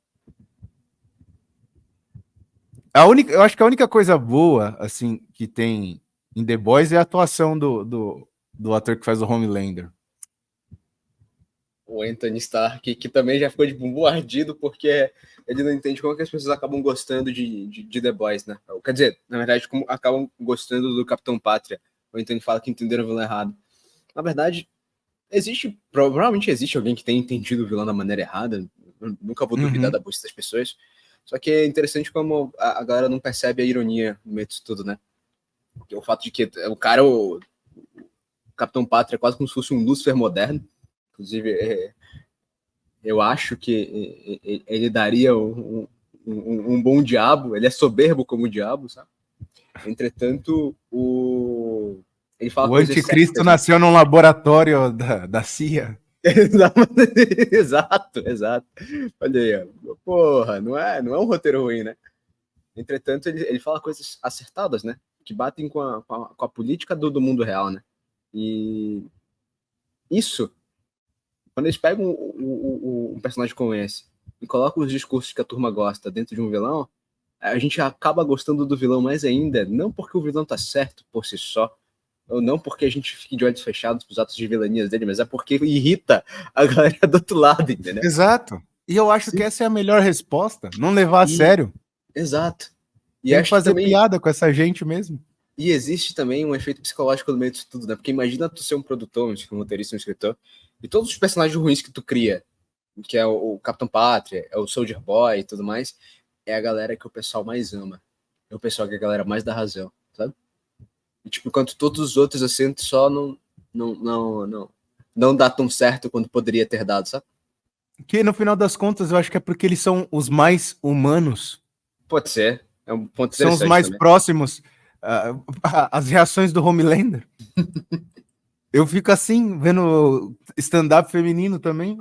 Eu acho que a única coisa boa, assim, que tem em The Boys é a atuação do ator que faz o Homelander. O Anthony Stark, que também já ficou de bombardido porque ele não entende como é que as pessoas acabam gostando de The Boys, né? Quer dizer, na verdade, como acabam gostando do Capitão Pátria. O Anthony fala que entenderam o vilão errado. Na verdade, provavelmente existe alguém que tenha entendido o vilão da maneira errada. Eu nunca vou duvidar da busca das pessoas. Só que é interessante como a galera não percebe a ironia no meio disso tudo, né? O fato de que o Capitão Pátria é quase como se fosse um Lúcifer moderno. Inclusive, eu acho que ele daria um bom diabo. Ele é soberbo como o diabo, sabe? Entretanto, ele fala o anticristo certas, nasceu num laboratório da CIA. Exato. Olha aí, porra, não é um roteiro ruim, né? Entretanto, ele fala coisas acertadas, né? Que batem com a política do mundo real, né? E isso, quando eles pegam um personagem como esse e colocam os discursos que a turma gosta dentro de um vilão, a gente acaba gostando do vilão mais ainda, não porque o vilão tá certo por si só, ou não porque a gente fique de olhos fechados pros atos de vilanias dele, mas é porque irrita a galera do outro lado, entendeu? Exato. E eu acho que essa é a melhor resposta, não levar a sério. Exato. E tem que fazer piada com essa gente mesmo. E existe também um efeito psicológico no meio disso tudo, né? Porque imagina tu ser um produtor, um roteirista, um escritor, e todos os personagens ruins que tu cria, que é o Capitão Pátria, é o Soldier Boy e tudo mais, é a galera que o pessoal mais ama. É o pessoal que a galera mais dá razão, sabe? E, tipo, enquanto todos os outros, assim, só não dá tão certo quanto poderia ter dado, sabe? Que no final das contas, eu acho que é porque eles são os mais humanos. Pode ser. É um ponto são os mais também. Próximos. As reações do Homelander. Eu fico assim, vendo stand-up feminino também.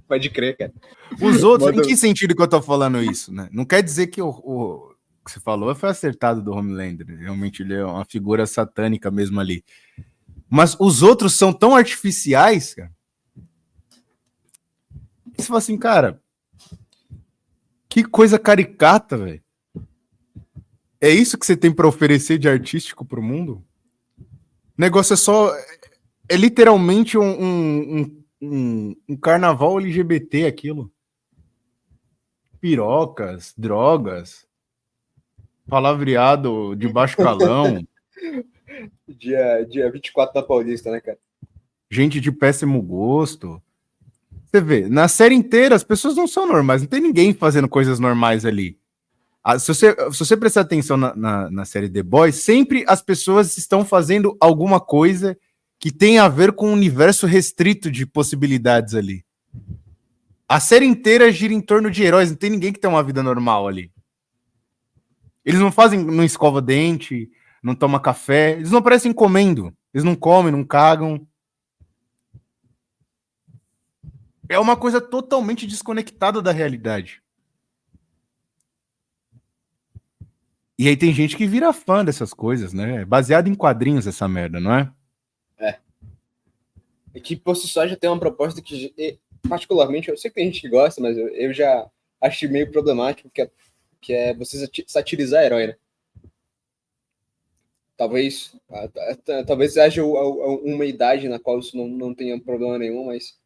Pode crer, cara. Os outros, em que sentido que eu tô falando isso, né? Não quer dizer que o que você falou foi acertado do Homelander. Realmente ele é uma figura satânica mesmo ali. Mas os outros são tão artificiais, cara. Você fala assim, cara, que coisa caricata, velho. É isso que você tem para oferecer de artístico pro mundo? O negócio é só... É literalmente um carnaval LGBT aquilo. Pirocas, drogas, palavreado de baixo calão, Dia 24 da Paulista, né, cara? gente de péssimo gosto. Você vê, na série inteira as pessoas não são normais, não tem ninguém fazendo coisas normais ali. Se você prestar atenção na série The Boys, sempre as pessoas estão fazendo alguma coisa que tem a ver com um universo restrito de possibilidades ali. A série inteira gira em torno de heróis, não tem ninguém que tem uma vida normal ali. Eles não escova dente, não toma café, eles não aparecem comendo, eles não comem, não cagam. É uma coisa totalmente desconectada da realidade. E aí tem gente que vira fã dessas coisas, né? Baseado em quadrinhos essa merda, não é? É que por si só já tem uma proposta que, particularmente, eu sei que tem gente que gosta, mas eu já acho meio problemático, que é você satirizar herói, né? Talvez haja uma idade na qual isso não tenha problema nenhum, mas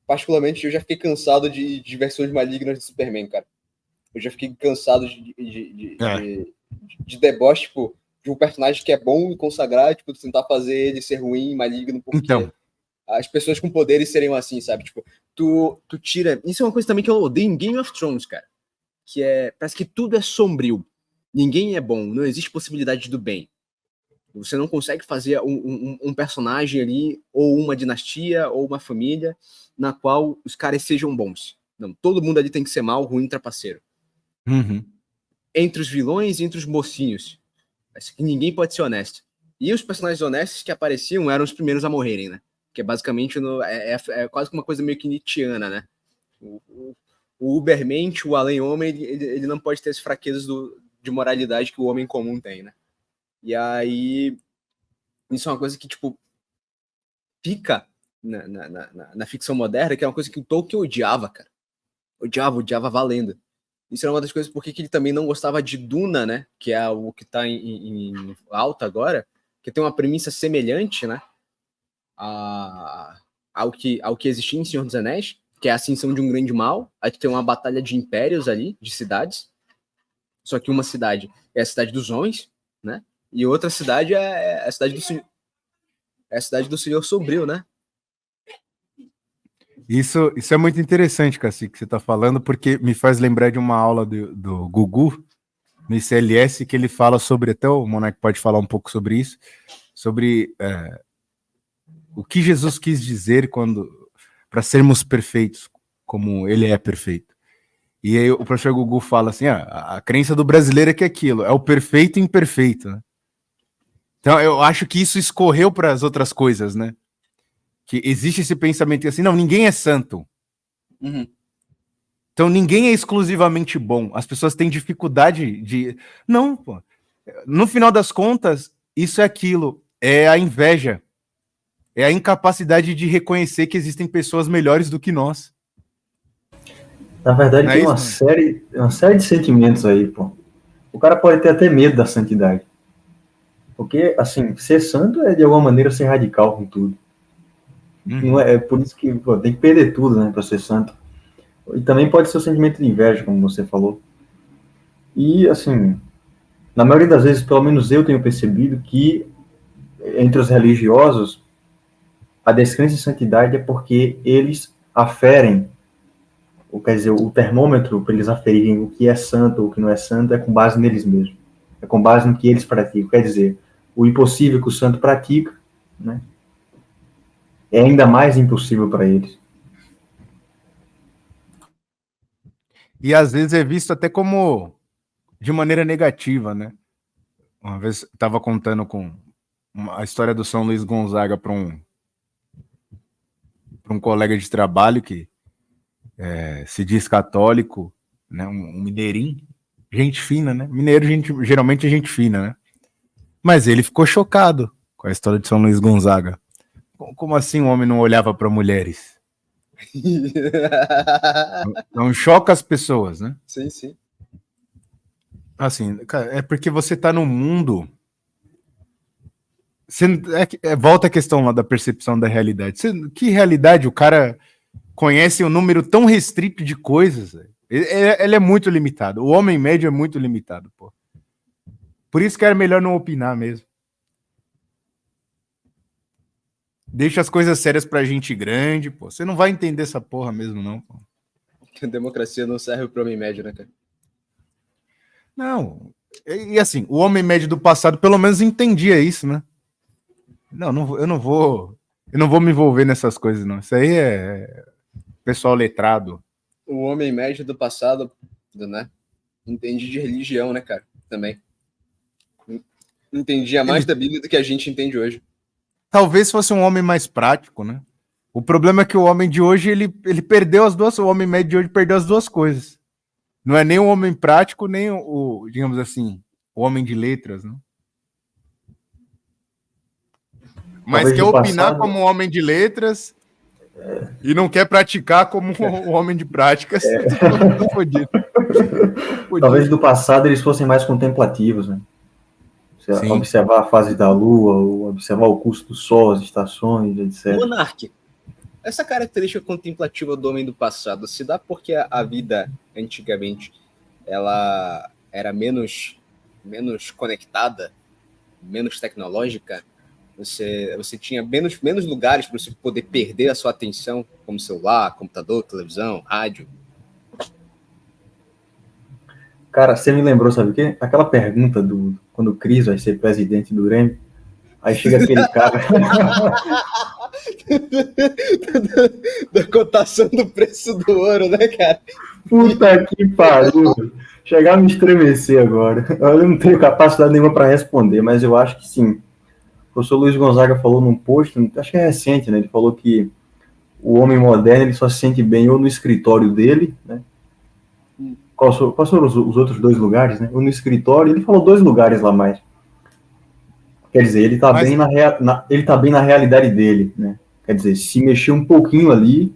particularmente eu já fiquei cansado de versões malignas de Superman, cara. Eu já fiquei cansado de deboche, tipo, de um personagem que é bom e consagrar, tipo, tentar fazer ele ser ruim, maligno, porque Então, as pessoas com poderes seriam assim, sabe? Tipo, tu tira... Isso é uma coisa também que eu odeio em Game of Thrones, cara. Que parece que tudo é sombrio. Ninguém é bom, não existe possibilidade do bem. Você não consegue fazer um personagem ali, ou uma dinastia, ou uma família, na qual os caras sejam bons. Não, todo mundo ali tem que ser mal, ruim, trapaceiro. Entre os vilões e entre os mocinhos. Parece que ninguém pode ser honesto. E os personagens honestos que apareciam eram os primeiros a morrerem, né? Que é basicamente é quase uma coisa meio que nietzschiana, né? O Ubermente, o além-homem, ele não pode ter as fraquezas de moralidade que o homem comum tem, né? E aí, isso é uma coisa que, tipo, fica na ficção moderna, que é uma coisa que o Tolkien odiava, cara. Odiava valendo. Isso era uma das coisas porque ele também não gostava de Duna, né? Que é o que tá em alta agora, que tem uma premissa semelhante, né? Ao que existia em Senhor dos Anéis, que é a ascensão de um grande mal. Aí tu tem uma batalha de impérios ali, de cidades. Só que uma cidade é a cidade dos homens, né? E outra cidade é a cidade do Senhor. É a cidade do Senhor Sombrio, né? Isso é muito interessante, Cassi, que você está falando, porque me faz lembrar de uma aula do Gugu, no ICLS, que ele fala sobre, até o Monark pode falar um pouco sobre isso, sobre o que Jesus quis dizer para sermos perfeitos, como ele é perfeito. E aí o professor Gugu fala assim, a crença do brasileiro é que aquilo, é o perfeito e imperfeito, né? Então eu acho que isso escorreu para as outras coisas, né? Que existe esse pensamento que assim, não, ninguém é santo. Então ninguém é exclusivamente bom. As pessoas têm dificuldade de... Não, pô. No final das contas, isso é aquilo. É a inveja. É a incapacidade de reconhecer que existem pessoas melhores do que nós. Na verdade, Não é tem isso, uma série de sentimentos aí, pô. O cara pode ter até medo da santidade. Porque, assim, ser santo é, de alguma maneira, ser radical com tudo. Não é por isso que tem que perder tudo, né, para ser santo. E também pode ser o sentimento de inveja, como você falou. E, assim, na maioria das vezes, pelo menos eu tenho percebido que, entre os religiosos, a descrença em santidade é porque eles aferem, ou quer dizer, o termômetro para eles aferirem o que é santo ou o que não é santo é com base neles mesmos. É com base no que eles praticam. Quer dizer, o impossível que o santo pratica, né, é ainda mais impossível para eles. E às vezes é visto até como de maneira negativa, né? Uma vez estava contando a história do São Luís Gonzaga para um colega de trabalho que se diz católico, né? Um mineirinho, gente fina, né? Mineiro, geralmente é gente fina, né? Mas ele ficou chocado com a história de São Luís Gonzaga. Como assim um homem não olhava para mulheres? Não choca as pessoas, né? Sim, sim. Assim, cara, é porque você tá no mundo. Volta a questão lá da percepção da realidade. Que realidade? O cara conhece um número tão restrito de coisas. Ele é muito limitado. O homem médio é muito limitado, pô. Por isso que era melhor não opinar mesmo. Deixa as coisas sérias pra gente grande, pô. Você não vai entender essa porra mesmo, não, pô. A democracia não serve pro homem médio, né, cara? Não. E assim, o homem médio do passado pelo menos entendia isso, né? Eu não vou me envolver nessas coisas, não. Isso aí é pessoal letrado. O homem médio do passado, né? Entendi de religião, né, cara? Também. Entendia mais da Bíblia do que a gente entende hoje. Talvez fosse um homem mais prático, né? O problema é que o homem de hoje, ele perdeu as duas, o homem médio de hoje perdeu as duas coisas. Não é nem o homem prático, nem o digamos assim, o homem de letras, né? Mas talvez quer opinar passado, como um homem de letras e não quer praticar como um homem de práticas. Talvez do passado eles fossem mais contemplativos, né? Sim. Observar a fase da Lua, ou observar o curso do Sol, as estações, etc. Monark, essa característica contemplativa do homem do passado se dá porque a vida antigamente ela era menos conectada, menos tecnológica? Você tinha menos lugares para você poder perder a sua atenção, como celular, computador, televisão, rádio? Cara, você me lembrou, sabe o quê? Aquela pergunta quando o Cris vai ser presidente do Grêmio, aí chega aquele cara... da cotação do preço do ouro, né, cara? Puta que pariu. Chegar a me estremecer agora. Eu não tenho capacidade nenhuma para responder, mas eu acho que sim. O professor Luiz Gonzaga falou num post, acho que é recente, né? Ele falou que o homem moderno ele só se sente bem ou no escritório dele, né? Quais foram os outros dois lugares, né? Ou no escritório, ele falou 2 lugares lá mais. Quer dizer, ele tá bem ele tá bem na realidade dele, né? Quer dizer, se mexer um pouquinho ali,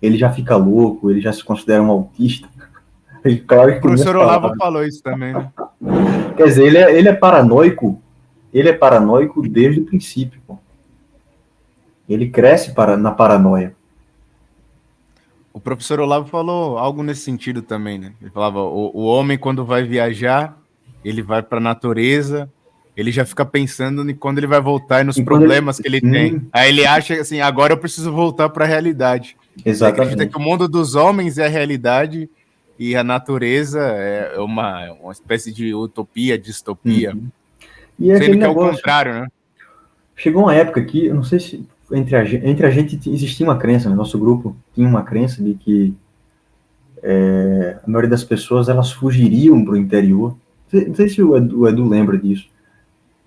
ele já fica louco, ele já se considera um autista. Claro que o professor Olavo falou isso também, né? Quer dizer, ele é paranoico. Ele é paranoico desde o princípio, pô. Ele cresce na paranoia. O professor Olavo falou algo nesse sentido também, né? Ele falava, o homem quando vai viajar, ele vai para a natureza, ele já fica pensando em quando ele vai voltar e nos problemas que ele tem. Aí ele acha assim, agora eu preciso voltar para a realidade. Exatamente. Ele acredita que o mundo dos homens é a realidade e a natureza é uma espécie de utopia, distopia. E sendo que é o contrário, né? Chegou uma época que, eu não sei se entre a gente existia uma crença, né? Nosso grupo tinha uma crença de que a maioria das pessoas elas fugiriam para o interior. Não sei se o Edu lembra disso.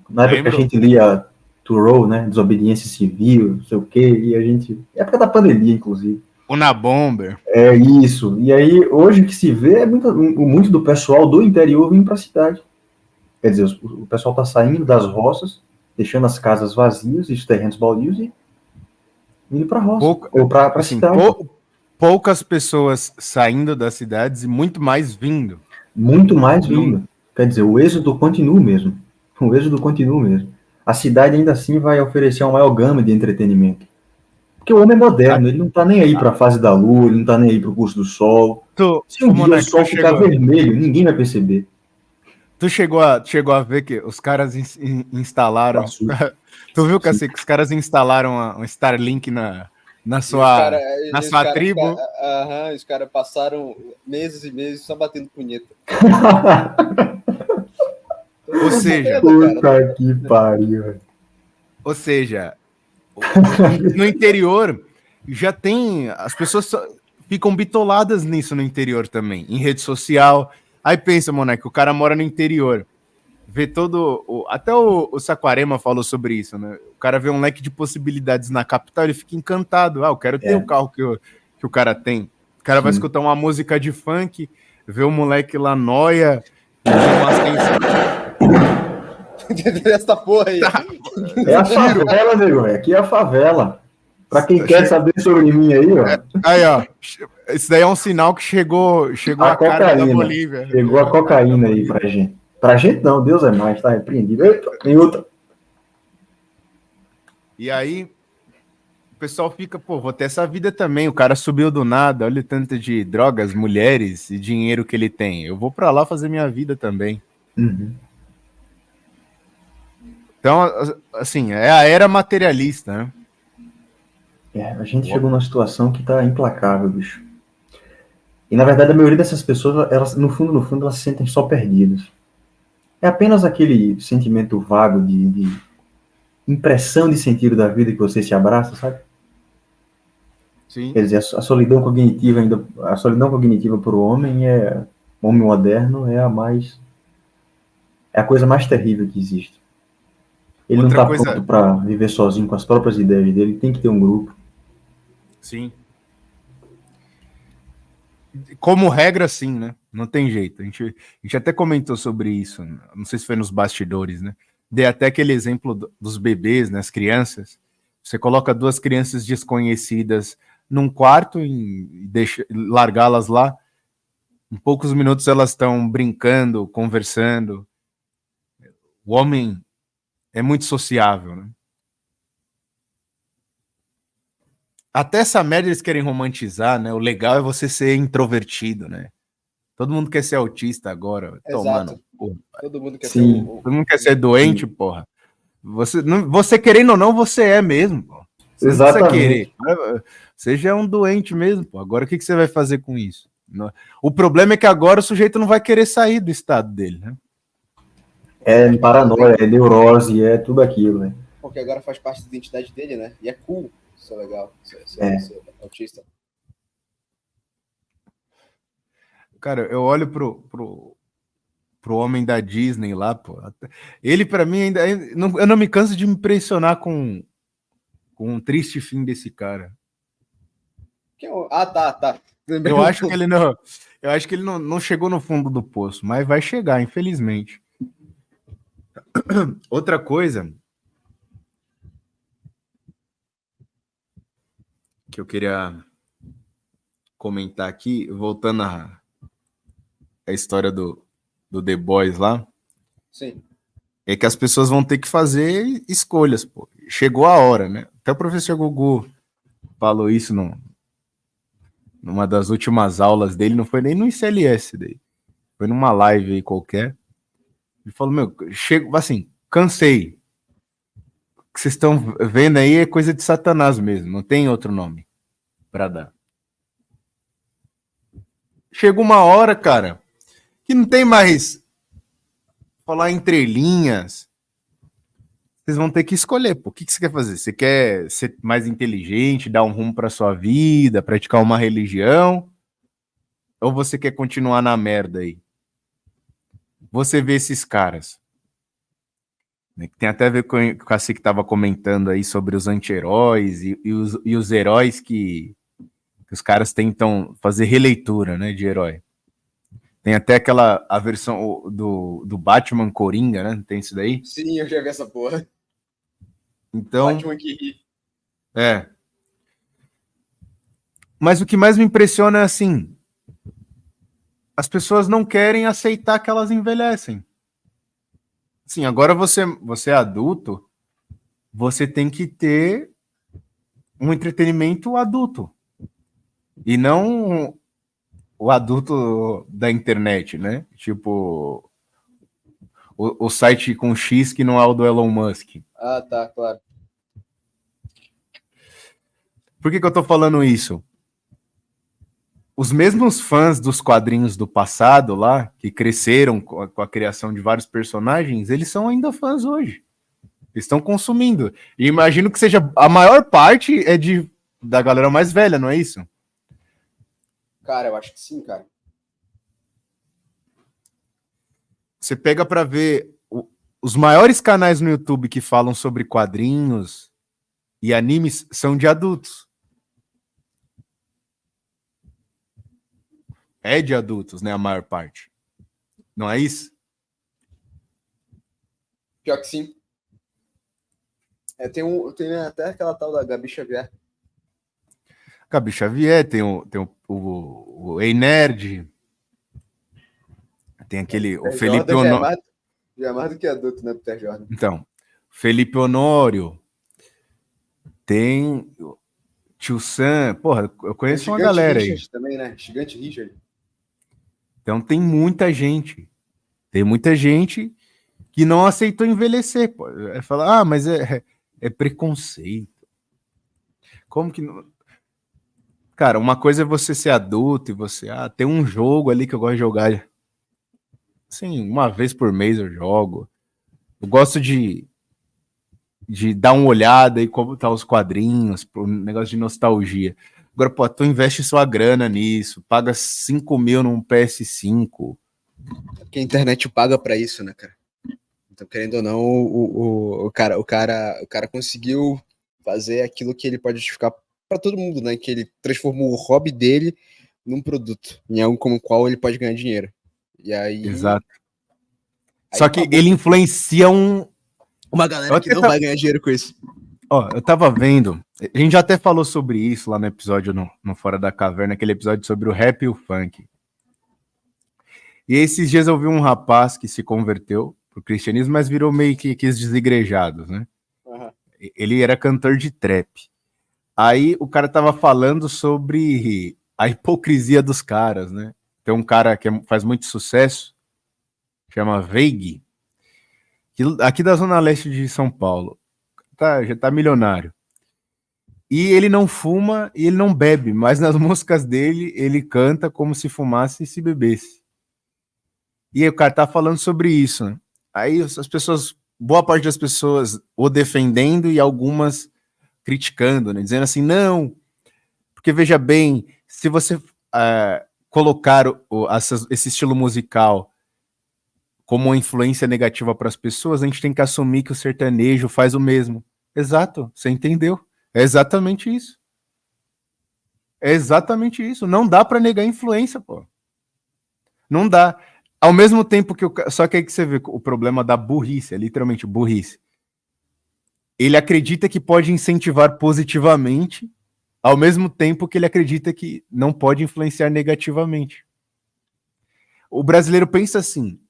Na época que a gente lia Thoreau, né? Desobediência civil, não sei o quê, e a gente... época da pandemia, inclusive. Unabomber. É isso. E aí, hoje o que se vê é muito do pessoal do interior vindo para a cidade. Quer dizer, o pessoal está saindo das roças, deixando as casas vazias e os terrenos baldios e indo para a roça, ou para a cidade. Poucas pessoas saindo das cidades e muito mais vindo. Muito mais vindo. Quer dizer, o êxodo continua mesmo. O êxodo continua mesmo. A cidade ainda assim vai oferecer uma maior gama de entretenimento. Porque o homem é moderno, ele não está nem aí para a fase da lua, ele não está nem aí para o curso do sol. Se um dia o sol ficar vermelho, ninguém vai perceber. Tu chegou a ver que os caras instalaram... Tu viu, Cacete, que os caras instalaram um Starlink na sua tribo? Os caras passaram meses e meses só batendo punheta. Ou seja... Puta que pariu. Ou seja, no interior já tem... As pessoas ficam bitoladas nisso no interior também, em rede social... Aí pensa, Monark, o cara mora no interior, vê todo... Até o Saquarema falou sobre isso, né? O cara vê um leque de possibilidades na capital, ele fica encantado. Eu quero ter o carro que o cara tem. O cara vai escutar uma música de funk, vê o moleque lá noia, essa porra aí. É a favela, nego, aqui é a favela. Pra quem quer saber sobre mim aí, ó. Aí, ó. Isso daí é um sinal que chegou a carga da Bolívia. Chegou a cocaína aí pra gente. Pra gente não, Deus é mais, tá repreendido. Eita, tem outra. E aí, o pessoal fica, pô, vou ter essa vida também. O cara subiu do nada, olha o tanto de drogas, mulheres e dinheiro que ele tem. Eu vou pra lá fazer minha vida também. Uhum. Então, assim, é a era materialista, né? A gente chegou numa situação que tá implacável, bicho. E, na verdade, a maioria dessas pessoas, elas, no fundo, elas se sentem só perdidas. É apenas aquele sentimento vago de impressão de sentido da vida que você se abraça, sabe? Sim. Quer dizer, a solidão cognitiva para o homem moderno é a coisa mais terrível que existe. Ele não está pronto para viver sozinho com as próprias ideias dele, ele tem que ter um grupo. Sim. Como regra, sim, né? Não tem jeito. A gente até comentou sobre isso, não sei se foi nos bastidores, né? Dei até aquele exemplo dos bebês, né? As crianças. Você coloca duas crianças desconhecidas num quarto e deixa largá-las lá. Em poucos minutos elas estão brincando, conversando. O homem é muito sociável, né? Até essa merda eles querem romantizar, né? O legal é você ser introvertido, né? Todo mundo quer ser autista agora. Exato. Porra. Todo mundo quer Sim. Todo mundo quer ser doente, porra. Você querendo ou não, você é mesmo, pô. Você Exatamente. não precisa querer. Você já é um doente mesmo, pô. Agora o que você vai fazer com isso? O problema é que agora o sujeito não vai querer sair do estado dele, né? É paranoia, é neurose, é tudo aquilo, né? Porque agora faz parte da identidade dele, né? E é cool, isso é legal, ser autista. Cara, eu olho pro homem da Disney lá, pô. Ele, pra mim, ainda. Eu não me canso de me impressionar com um triste fim desse cara. Tá. Eu acho que ele não. Eu acho que ele não chegou no fundo do poço, mas vai chegar, infelizmente. Outra coisa que eu queria comentar aqui, voltando à história do The Boys lá. Sim. É que as pessoas vão ter que fazer escolhas, pô. Chegou a hora, né? Até o professor Gugu falou isso numa das últimas aulas dele, não foi nem no ICLS dele, foi numa live aí qualquer. Ele falou, chego, assim, cansei. O que vocês estão vendo aí é coisa de Satanás mesmo, não tem outro nome para dar. Chega uma hora, cara, que não tem mais falar entre linhas. Vocês vão ter que escolher, pô. O que você quer fazer? Você quer ser mais inteligente, dar um rumo para sua vida, praticar uma religião? Ou você quer continuar na merda aí? Você vê esses caras, né, que tem até a ver com o que estava comentando aí sobre os anti-heróis e os heróis que os caras tentam fazer releitura, né, de herói. Tem até a versão do Batman Coringa, né? Tem isso daí? Sim, eu já vi essa porra. Então, Batman que ri. É. Mas o que mais me impressiona é assim, as pessoas não querem aceitar que elas envelhecem. Assim, agora você é adulto, você tem que ter um entretenimento adulto. E não o adulto da internet, né? Tipo, o site com X que não é o do Elon Musk. Ah, tá, claro. Por que eu tô falando isso? Os mesmos fãs dos quadrinhos do passado lá, que cresceram com a criação de vários personagens, eles são ainda fãs hoje. Eles estão consumindo. E imagino que seja a maior parte é da galera mais velha, não é isso? Cara, eu acho que sim, cara. Você pega para ver os maiores canais no YouTube que falam sobre quadrinhos e animes são de adultos. É de adultos, né? A maior parte. Não é isso? Pior que sim. Tem até aquela tal da Gabi Xavier. Gabi Xavier, tem o Ei Nerd, tem aquele, o Felipe Honório. Já é mais do que adulto, né, Peter Jordan? Então, Felipe Honório, tem Tio Sam, porra, eu conheço uma galera Richard aí. Também, né? Gigante Richard. Então tem muita gente que não aceitou envelhecer, pô. É falar, mas é preconceito. Como que não... Cara, uma coisa é você ser adulto e você, tem um jogo ali que eu gosto de jogar. Sim, uma vez por mês eu jogo. Eu gosto de dar uma olhada e como tá os quadrinhos, pro negócio de nostalgia. Agora, pô, tu investe sua grana nisso, paga 5 mil num PS5. Porque a internet paga pra isso, né, cara? Então, querendo ou não, o cara conseguiu fazer aquilo que ele pode justificar pra todo mundo, né? Que ele transformou o hobby dele num produto, em algo com o qual ele pode ganhar dinheiro. E aí... Exato. Aí Só que pagou. ele influencia uma galera que não vai ganhar dinheiro com isso. Ó, eu tava vendo, a gente já até falou sobre isso lá no episódio no Fora da Caverna, aquele episódio sobre o rap e o funk. E esses dias eu vi um rapaz que se converteu pro cristianismo, mas virou meio que os desigrejados, né? Uhum. Ele era cantor de trap. Aí o cara tava falando sobre a hipocrisia dos caras, né? Tem um cara que faz muito sucesso, chama Veig, aqui da Zona Leste de São Paulo. Já tá milionário. E ele não fuma e ele não bebe, mas nas músicas dele ele canta como se fumasse e se bebesse. E aí o cara tá falando sobre isso, né? Aí as pessoas, boa parte das pessoas o defendendo e algumas criticando, né? Dizendo assim, não, porque veja bem, se você colocar esse estilo musical como uma influência negativa para as pessoas, a gente tem que assumir que o sertanejo faz o mesmo. Exato, você entendeu? É exatamente isso. É exatamente isso. Não dá para negar influência, pô. Não dá. Ao mesmo tempo que só que aí que você vê o problema da burrice, é literalmente burrice. Ele acredita que pode incentivar positivamente, ao mesmo tempo que ele acredita que não pode influenciar negativamente. O brasileiro pensa assim,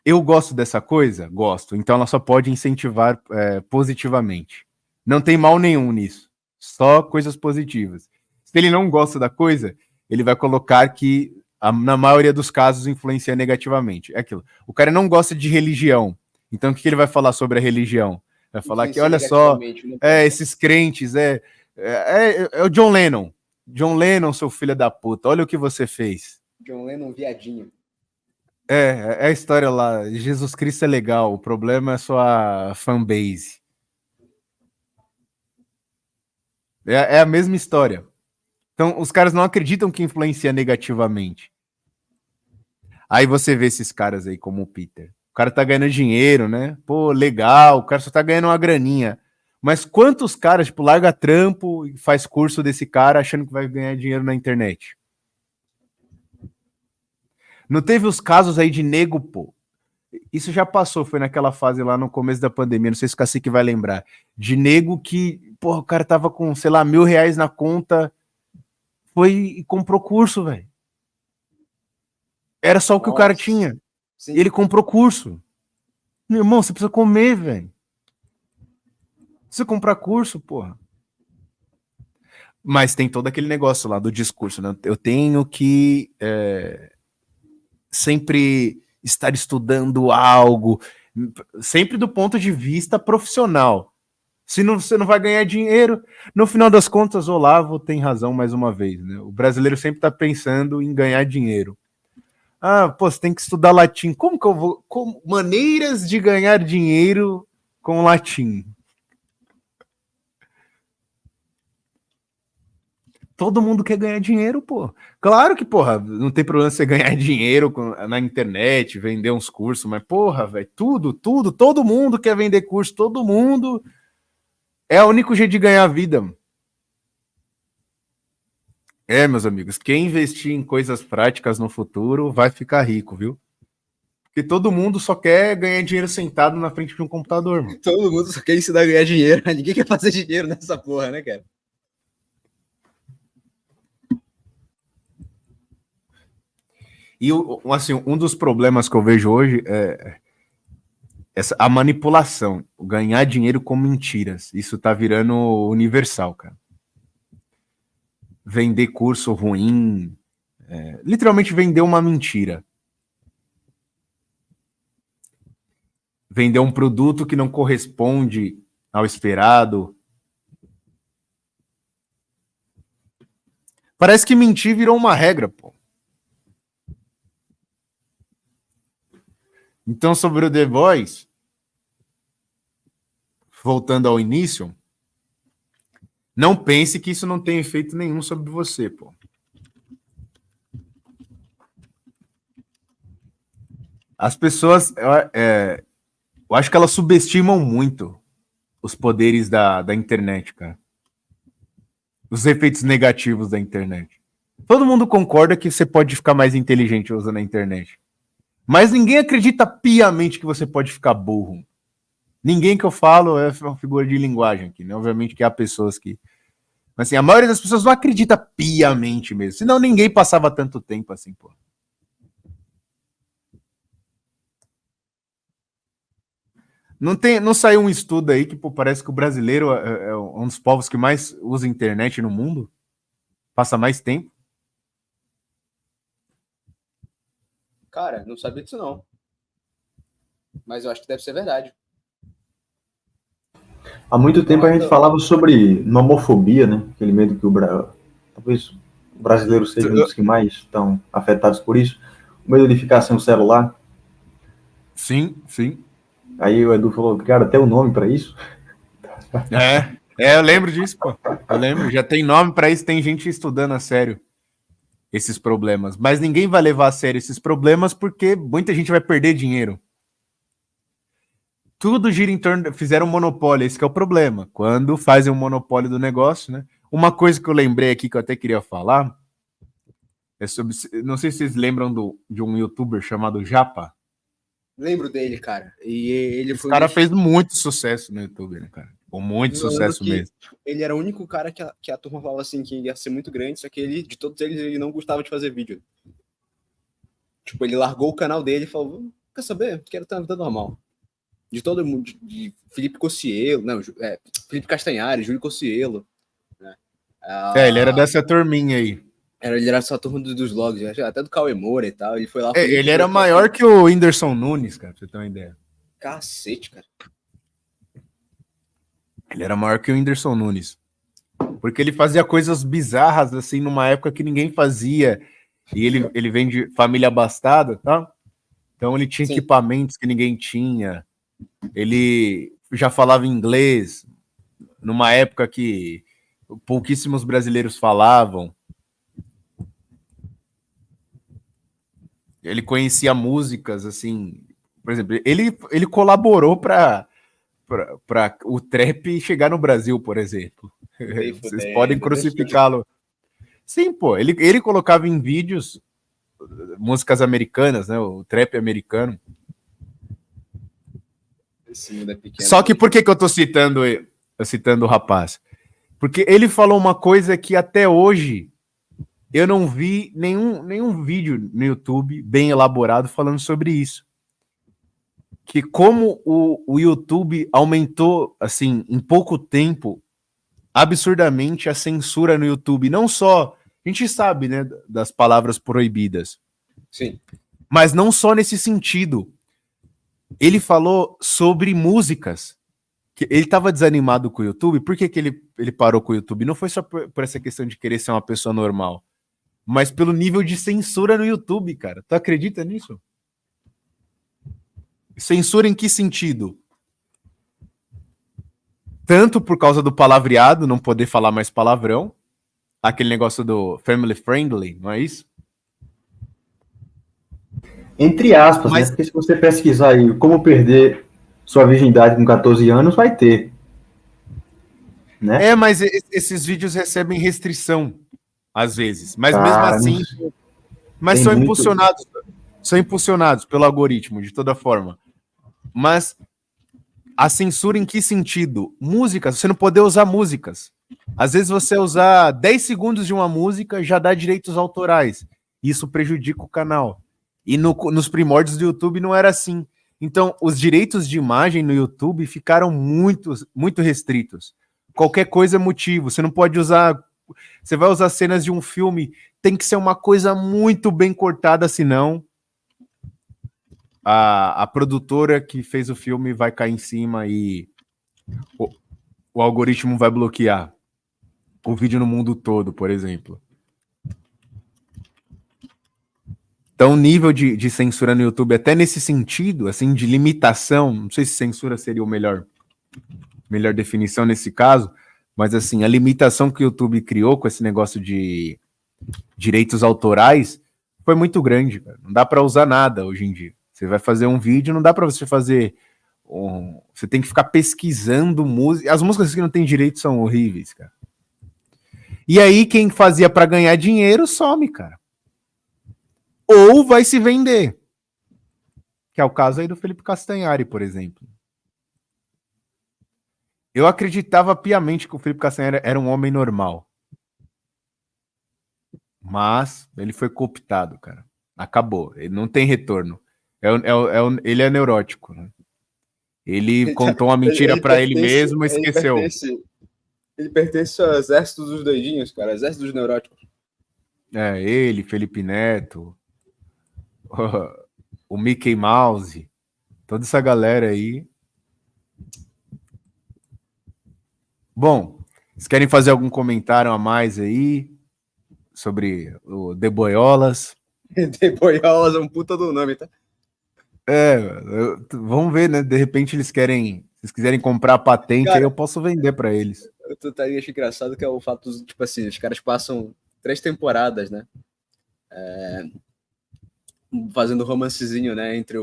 eu gosto dessa coisa? Gosto. Então ela só pode incentivar positivamente. Não tem mal nenhum nisso. Só coisas positivas. Se ele não gosta da coisa, ele vai colocar que, na maioria dos casos, influencia negativamente. É aquilo. O cara não gosta de religião. Então o que ele vai falar sobre a religião? Vai falar que, olha só, esses crentes, é o John Lennon. John Lennon, seu filho da puta, olha o que você fez. John Lennon, viadinho. É a história lá. Jesus Cristo é legal, o problema é sua fanbase. É a mesma história. Então, os caras não acreditam que influencia negativamente. Aí você vê esses caras aí, como o Peter. O cara tá ganhando dinheiro, né? Pô, legal, o cara só tá ganhando uma graninha. Mas quantos caras, tipo, larga trampo e faz curso desse cara achando que vai ganhar dinheiro na internet? Não teve os casos aí de nego, pô. Isso já passou, foi naquela fase lá no começo da pandemia, não sei se o Cacique vai lembrar. De nego que, porra, o cara tava com, sei lá, R$1.000 na conta, foi e comprou curso, velho. Era só o que o cara tinha. Sim. Ele comprou curso. Meu irmão, você precisa comer, velho. Precisa comprar curso, porra. Mas tem todo aquele negócio lá do discurso, né? Eu tenho que sempre estar estudando algo, sempre do ponto de vista profissional. Se não, você não vai ganhar dinheiro, no final das contas, Olavo tem razão mais uma vez, né? O brasileiro sempre está pensando em ganhar dinheiro. Pô, você tem que estudar latim. Como que eu vou... maneiras de ganhar dinheiro com latim. Todo mundo quer ganhar dinheiro, pô. Claro que, porra, não tem problema você ganhar dinheiro na internet, vender uns cursos, mas, porra, velho, todo mundo quer vender curso, todo mundo. É o único jeito de ganhar a vida. Meus amigos, quem investir em coisas práticas no futuro vai ficar rico, viu? Porque todo mundo só quer ganhar dinheiro sentado na frente de um computador, mano. Todo mundo só quer ensinar a ganhar dinheiro. Ninguém quer fazer dinheiro nessa porra, né, cara? E assim, um dos problemas que eu vejo hoje é a manipulação, o ganhar dinheiro com mentiras. Isso tá virando universal, cara. Vender curso ruim, literalmente vender uma mentira. Vender um produto que não corresponde ao esperado. Parece que mentir virou uma regra, pô. Então, sobre o The Voice, voltando ao início, não pense que isso não tem efeito nenhum sobre você, pô. As pessoas, eu acho que elas subestimam muito os poderes da internet, cara. Os efeitos negativos da internet. Todo mundo concorda que você pode ficar mais inteligente usando a internet. Mas ninguém acredita piamente que você pode ficar burro. Ninguém que eu falo é uma figura de linguagem aqui, né? Obviamente que há pessoas que... Mas assim, a maioria das pessoas não acredita piamente mesmo. Senão ninguém passava tanto tempo assim, pô. Não saiu um estudo aí que pô, parece que o brasileiro é um dos povos que mais usa internet no mundo? Passa mais tempo? Cara, não sabia disso não. Mas eu acho que deve ser verdade. Há muito tempo a gente falava sobre nomofobia, né? Aquele medo que talvez o brasileiro seja um dos que mais estão afetados por isso. O medo de ficar sem o celular. Sim, sim. Aí o Edu falou, cara, tem um nome para isso? Eu lembro disso, pô. Eu lembro, já tem nome para isso, tem gente estudando a sério esses problemas. Mas ninguém vai levar a sério esses problemas porque muita gente vai perder dinheiro. Tudo gira em torno... Fizeram um monopólio, esse que é o problema. Quando fazem um monopólio do negócio, né? Uma coisa que eu lembrei aqui que eu até queria falar é sobre... Não sei se vocês lembram de um youtuber chamado Japa. Lembro dele, cara. E ele Esse cara fez muito sucesso no YouTube, né, cara? Com muito sucesso mesmo. Ele era o único cara que a turma falava assim que ia ser muito grande, só que ele, de todos eles, ele não gostava de fazer vídeo. Tipo, ele largou o canal dele e falou, quer saber? Quero ter uma vida normal. De todo mundo, de Felipe Cocielo, não, Felipe Castanhari, Júlio Cocielo. Né? Ele era dessa turminha aí. Ele era essa turma dos vlogs, até do Cauê Moura e tal. Ele foi lá. Ele era maior que o Whindersson Nunes, cara, pra você ter uma ideia. Cacete, cara. Ele era maior que o Whindersson Nunes. Porque ele fazia coisas bizarras, assim, numa época que ninguém fazia. E ele vem de família abastada, tá? Então ele tinha equipamentos que ninguém tinha. Ele já falava inglês numa época que pouquíssimos brasileiros falavam. Ele conhecia músicas, assim... Por exemplo, ele colaborou para o trap chegar no Brasil, por exemplo. Vocês podem crucificá-lo. Sim, pô. Ele colocava em vídeos músicas americanas, né? O trap americano. Só que por que eu tô citando o rapaz? Porque ele falou uma coisa que até hoje eu não vi nenhum vídeo no YouTube bem elaborado falando sobre isso. Que como o YouTube aumentou, assim, em pouco tempo, absurdamente a censura no YouTube. Não só, a gente sabe, né, das palavras proibidas. Sim. Mas não só nesse sentido. Ele falou sobre músicas. Ele estava desanimado com o YouTube. Por que ele parou com o YouTube? Não foi só por essa questão de querer ser uma pessoa normal, mas pelo nível de censura no YouTube, cara. Tu acredita nisso? Censura em que sentido? Tanto por causa do palavreado, não poder falar mais palavrão, aquele negócio do family friendly, não é isso? Entre aspas, né? Porque se você pesquisar aí como perder sua virgindade com 14 anos, vai ter. Né? Mas esses vídeos recebem restrição, às vezes. Mas mesmo assim... Mas são impulsionados. São impulsionados pelo algoritmo, de toda forma. Mas a censura em que sentido? Músicas, você não poder usar músicas. Às vezes você usar 10 segundos de uma música já dá direitos autorais. Isso prejudica o canal. E nos primórdios do YouTube não era assim. Então, os direitos de imagem no YouTube ficaram muito restritos. Qualquer coisa é motivo. Você não pode usar. Você vai usar cenas de um filme, tem que ser uma coisa muito bem cortada, senão a produtora que fez o filme vai cair em cima e o algoritmo vai bloquear o vídeo no mundo todo, por exemplo. Então, o nível de censura no YouTube, até nesse sentido, assim, de limitação, não sei se censura seria o melhor definição nesse caso, mas assim, a limitação que o YouTube criou com esse negócio de direitos autorais foi muito grande, cara. Não dá para usar nada hoje em dia. Você vai fazer um vídeo, não dá para você fazer você tem que ficar pesquisando música. As músicas que não tem direito são horríveis, cara. E aí quem fazia para ganhar dinheiro some, cara. Ou vai se vender. Que é o caso aí do Felipe Castanhari, por exemplo. Eu acreditava piamente que o Felipe Castanhari era um homem normal. Mas ele foi cooptado, cara. Acabou. Ele não tem retorno. Ele é neurótico, né? Ele contou uma mentira para ele mesmo e esqueceu. Ele pertence ao exército dos doidinhos, cara. Exército dos neuróticos. É, ele, Felipe Neto, o Mickey Mouse, toda essa galera aí. Bom, vocês querem fazer algum comentário a mais aí sobre o The Boiolas? The Boiolas é um puta do nome, tá? Vamos ver, né? De repente se eles quiserem comprar a patente, cara, aí eu posso vender para eles. Eu acho engraçado que é o fato, tipo assim, os caras passam 3 temporadas, né? Fazendo romancezinho, né? Entre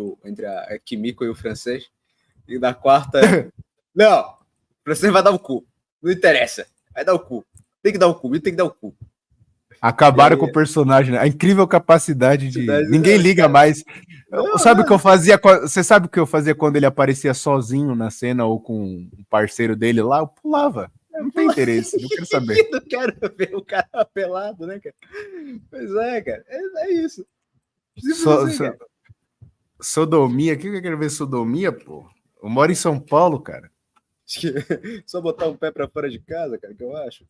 a Kimiko e o francês. E na quarta, não, o francês vai dar o cu. Não interessa, vai dar o cu. Tem que dar o cu, tem que dar o cu. Acabaram com o personagem, né? A incrível capacidade de... Ninguém liga mais. Sabe o que eu fazia? Você sabe o que eu fazia quando ele aparecia sozinho na cena ou com um parceiro dele lá? Eu pulava. Não tem interesse, não quero saber. Não quero ver o cara pelado, né, cara? Pois é, cara. É isso. Sodomia? O que eu quero ver sodomia, pô? Eu moro em São Paulo, cara. Só botar um pé pra fora de casa, cara, que eu acho.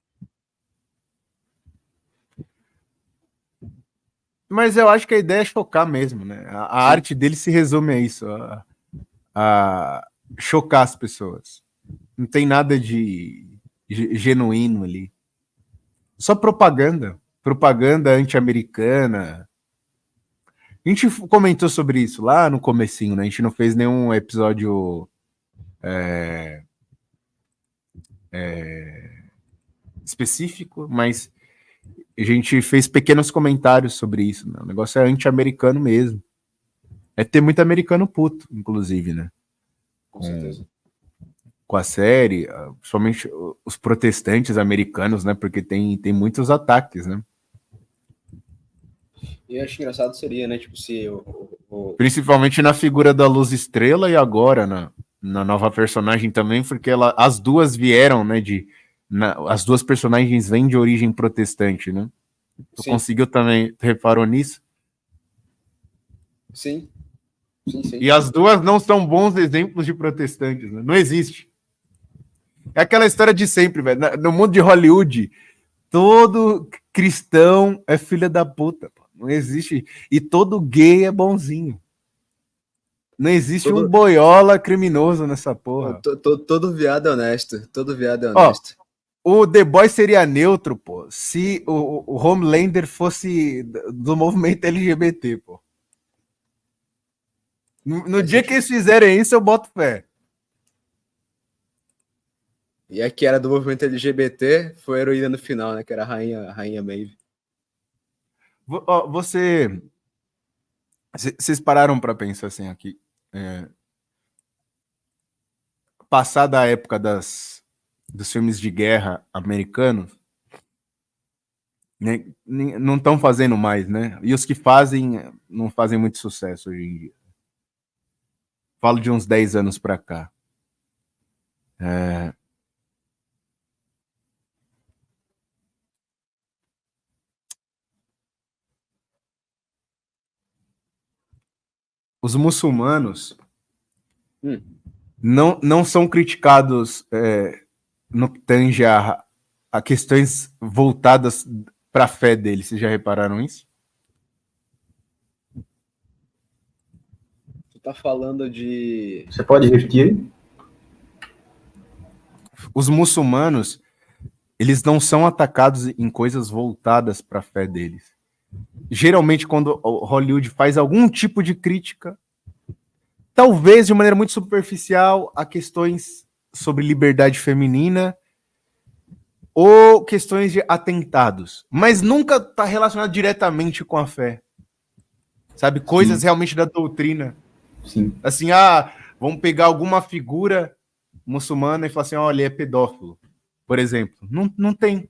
Mas eu acho que a ideia é chocar mesmo, né? A arte dele se resume a isso, a chocar as pessoas. Não tem nada de genuíno ali. Só propaganda. Propaganda anti-americana. A gente comentou sobre isso lá no comecinho, né? A gente não fez nenhum episódio específico, mas a gente fez pequenos comentários sobre isso, né? O negócio é anti-americano mesmo. É ter muito americano puto, inclusive, né? Com certeza. Com a série, principalmente os protestantes americanos, né? Porque tem muitos ataques, né? E eu acho engraçado seria, né? Tipo, se principalmente na figura da Luz Estrela e agora na nova personagem também, porque as duas vieram, né? As duas personagens vêm de origem protestante, né? Tu conseguiu também, tu reparou nisso? Sim. E as duas não são bons exemplos de protestantes, né? Não existe. É aquela história de sempre, velho. No mundo de Hollywood, todo cristão é filha da puta. Pô. Não existe. E todo gay é bonzinho. Não existe um boiola criminoso nessa porra. Todo viado é honesto. Todo viado é honesto. O The Boys seria neutro, pô, se o Homelander fosse do movimento LGBT, pô. No dia que eles fizerem isso, eu boto fé. E a que era do movimento LGBT foi a heroína no final, né? Que era a rainha Maeve. Vocês pararam para pensar assim aqui. Passada a época dos filmes de guerra americanos, né, não estão fazendo mais, né? E os que fazem não fazem muito sucesso hoje em dia. Falo de uns 10 anos para cá. os muçulmanos Hum. não são criticados no que tange a questões voltadas para a fé deles. Vocês já repararam isso? Tu tá falando de... Você pode repetir? Os muçulmanos, eles não são atacados em coisas voltadas para a fé deles. Geralmente, quando o Hollywood faz algum tipo de crítica, talvez de maneira muito superficial, a questões sobre liberdade feminina ou questões de atentados, mas nunca está relacionado diretamente com a fé. Sabe? Coisas realmente da doutrina. Sim. Assim, vamos pegar alguma figura muçulmana e falar assim, olha, ele é pedófilo, por exemplo. Não tem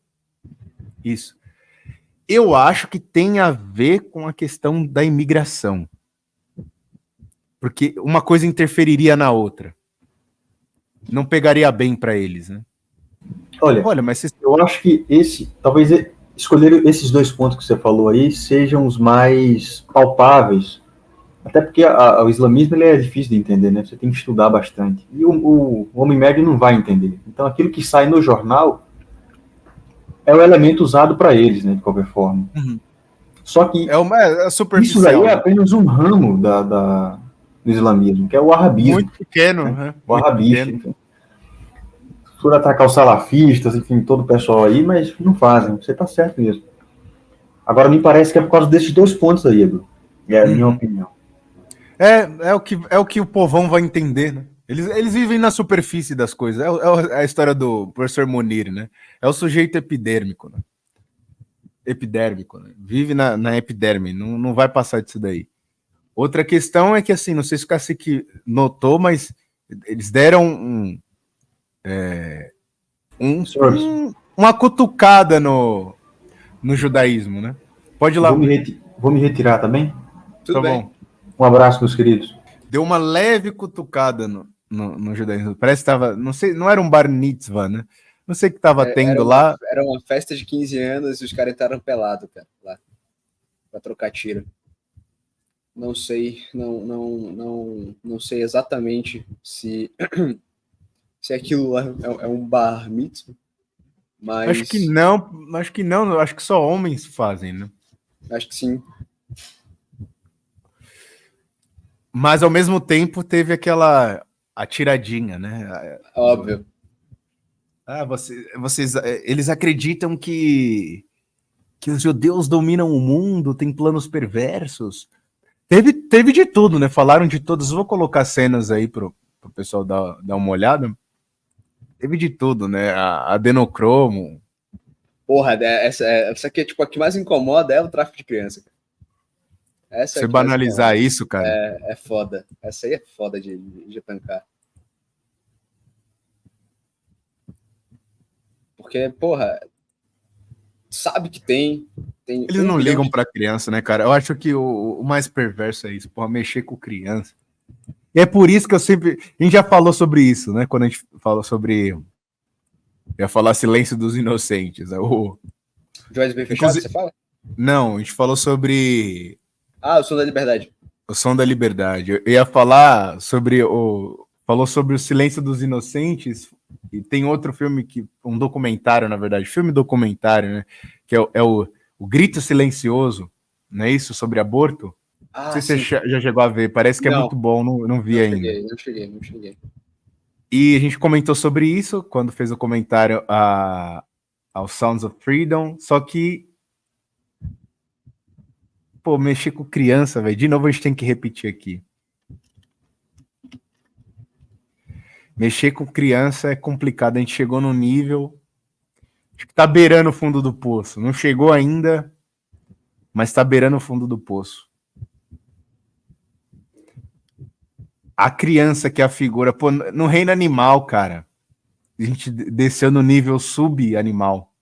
isso. Eu acho que tem a ver com a questão da imigração. Porque uma coisa interferiria na outra. Não pegaria bem para eles, né? Olha, mas vocês... eu acho que talvez escolher esses 2 pontos que você falou aí sejam os mais palpáveis. Até porque o islamismo ele é difícil de entender, né? Você tem que estudar bastante. E o homem médio não vai entender. Então, aquilo que sai no jornal é o elemento usado para eles, né? De qualquer forma. Uhum. Só que é superficial. isso aí é apenas um ramo do islamismo, que é o arabismo. Muito pequeno, né? O arabista, enfim. Por atacar os salafistas, enfim, todo o pessoal aí, mas não fazem. Você está certo mesmo. Agora, me parece que é por causa desses 2 pontos aí, Edu. É a minha opinião. É o que o povão vai entender, né? Eles vivem na superfície das coisas. É a história do professor Munir, né? É o sujeito epidérmico, né? Epidérmico, né? Vive na epiderme, não vai passar disso daí. Outra questão é que, assim, não sei se o Cacique notou, mas eles deram uma cutucada no judaísmo, né? Pode ir lá. Vou me retirar também? Tudo bem. Bom. Um abraço, meus queridos. Deu uma leve cutucada no judaísmo. Parece que estava, não sei, não era um bar mitzvah, né? Não sei o que estava tendo lá. Era uma festa de 15 anos e os caras entraram pelados, cara, lá, pra trocar tiro. Não sei, não sei exatamente se aquilo lá é um bar mitzvah, mas... Acho que não, acho que só homens fazem, né? Acho que sim. Mas ao mesmo tempo teve aquela atiradinha, né? Óbvio. Eles acreditam que os judeus dominam o mundo, tem planos perversos. Teve de tudo, né? Falaram de todos. Vou colocar cenas aí pro pessoal dar uma olhada. Teve de tudo, né? A adenocromo. Porra, essa aqui é tipo a que mais incomoda é o tráfico de criança. Essa Você banalizar isso, cara. É foda. Essa aí é foda de tancar. Porque, porra, sabe que tem Eles não ligam pra criança, né, cara? Eu acho que o mais perverso é isso, porra, mexer com criança. E é por isso que a gente já falou sobre isso, né? Quando a gente falou sobre... Eu ia falar Silêncio dos Inocentes. De Olhos Bem Fechados, você fala? Não, a gente falou sobre... O Som da Liberdade. O Som da Liberdade. Eu ia falar sobre falou sobre o Silêncio dos Inocentes, e tem outro filme, um documentário, na verdade, filme documentário, né? Que é o Grito Silencioso, não é isso? Sobre aborto. Não sei se você já chegou a ver, parece que é muito bom, não vi ainda. Não cheguei. E a gente comentou sobre isso quando fez o comentário ao Sounds of Freedom, só que mexer com criança, velho. De novo a gente tem que repetir aqui. Mexer com criança é complicado. A gente chegou no nível... Acho que tá beirando o fundo do poço. Não chegou ainda, mas tá beirando o fundo do poço. A criança que é a figura... no reino animal, cara, a gente desceu no nível sub-animal.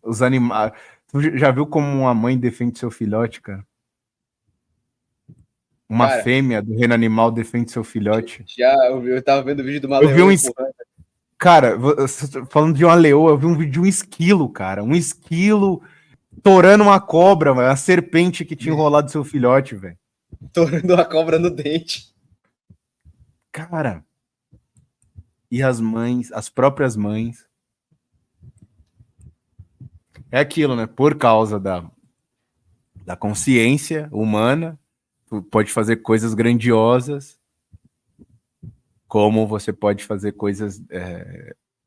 Os animais... Tu já viu como uma mãe defende seu filhote, cara? Uma fêmea do reino animal defende seu filhote? Já, eu tava vendo o vídeo de uma leoa. Cara, falando de uma leoa, eu vi um vídeo de um esquilo, cara. Um esquilo torando uma cobra, véio, uma serpente que tinha enrolado seu filhote, velho. tornando a cobra no dente. Cara, e as mães, as próprias mães. É aquilo, né? Por causa da consciência humana, tu pode fazer coisas grandiosas, como você pode fazer coisas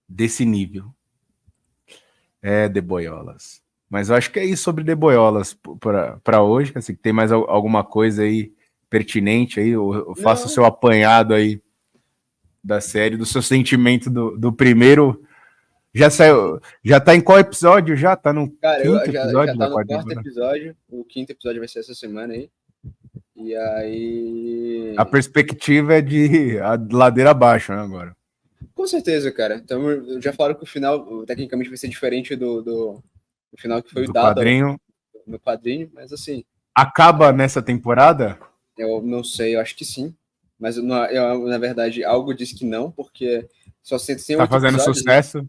desse nível. De boiolas. Mas eu acho que é isso sobre de boiolas para hoje. Assim, tem mais alguma coisa aí pertinente aí? Eu faço o seu apanhado aí da série, do seu sentimento do primeiro. Já saiu, já tá em qual episódio? Já tá no Cara, quinto já episódio tá da no quarta quarto temporada? episódio. O quinto episódio vai ser essa semana aí. E aí. A perspectiva é de a ladeira abaixo, né, agora. Com certeza, cara. Então, já falaram que o final, tecnicamente, vai ser diferente do final que foi Do dado quadrinho. no quadrinho, mas assim. Acaba nessa temporada? Eu não sei, eu acho que sim. Mas na verdade, algo diz que não, porque só tem Tá 8 fazendo episódios, né? sucesso?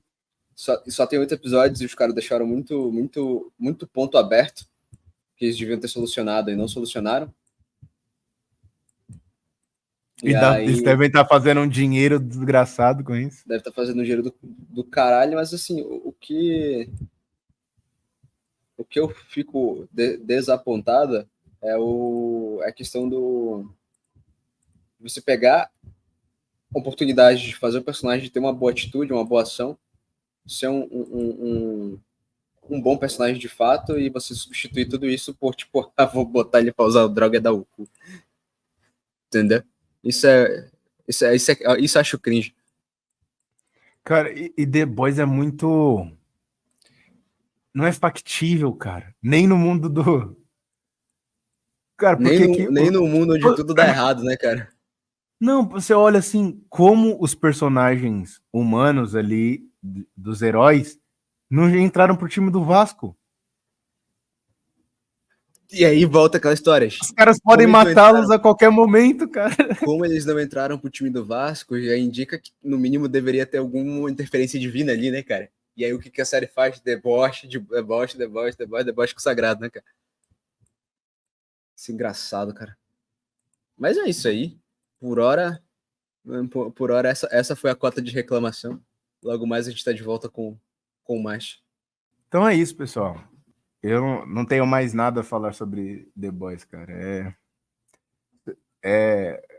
Só tem 8 episódios e os caras deixaram muito ponto aberto que eles deviam ter solucionado e não solucionaram. E Eles aí devem estar fazendo um dinheiro desgraçado com isso. deve estar fazendo um dinheiro do caralho, mas assim, o que eu fico desapontada é a questão do você pegar a oportunidade de fazer o personagem ter uma boa atitude, uma boa ação, ser um bom personagem de fato e você substituir tudo isso por, tipo, vou botar ele pra usar droga da UCU. Entendeu? Isso eu acho cringe. Cara, e The Boys é muito... Não é factível, cara. Nem no mundo do... Cara, porque que... Nem no mundo onde tudo dá errado, né, cara? Não, você olha assim, como os personagens humanos ali, dos heróis, não entraram pro time do Vasco. E aí volta aquela história. Os caras podem matá-los a qualquer momento, cara. Como eles não entraram pro time do Vasco, já indica que, no mínimo, deveria ter alguma interferência divina ali, né, cara? E aí o que a série faz? Deboche consagrado, né, cara? Isso é engraçado, cara. Mas é isso aí. Por hora, essa foi a cota de reclamação. Logo mais a gente tá de volta com mais. Então é isso, pessoal. Eu não tenho mais nada a falar sobre The Boys, cara.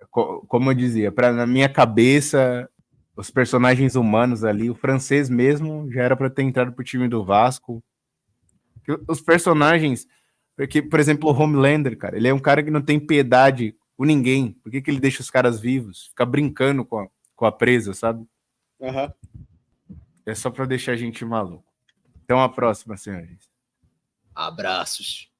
Como eu dizia, na minha cabeça, os personagens humanos ali, o francês mesmo, já era para ter entrado pro time do Vasco. Os personagens, porque, por exemplo, o Homelander, cara, ele é um cara que não tem piedade com ninguém. Por que ele deixa os caras vivos? Fica brincando com a presa, sabe? Uhum. É só para deixar a gente maluco. Até uma próxima, senhores. Abraços.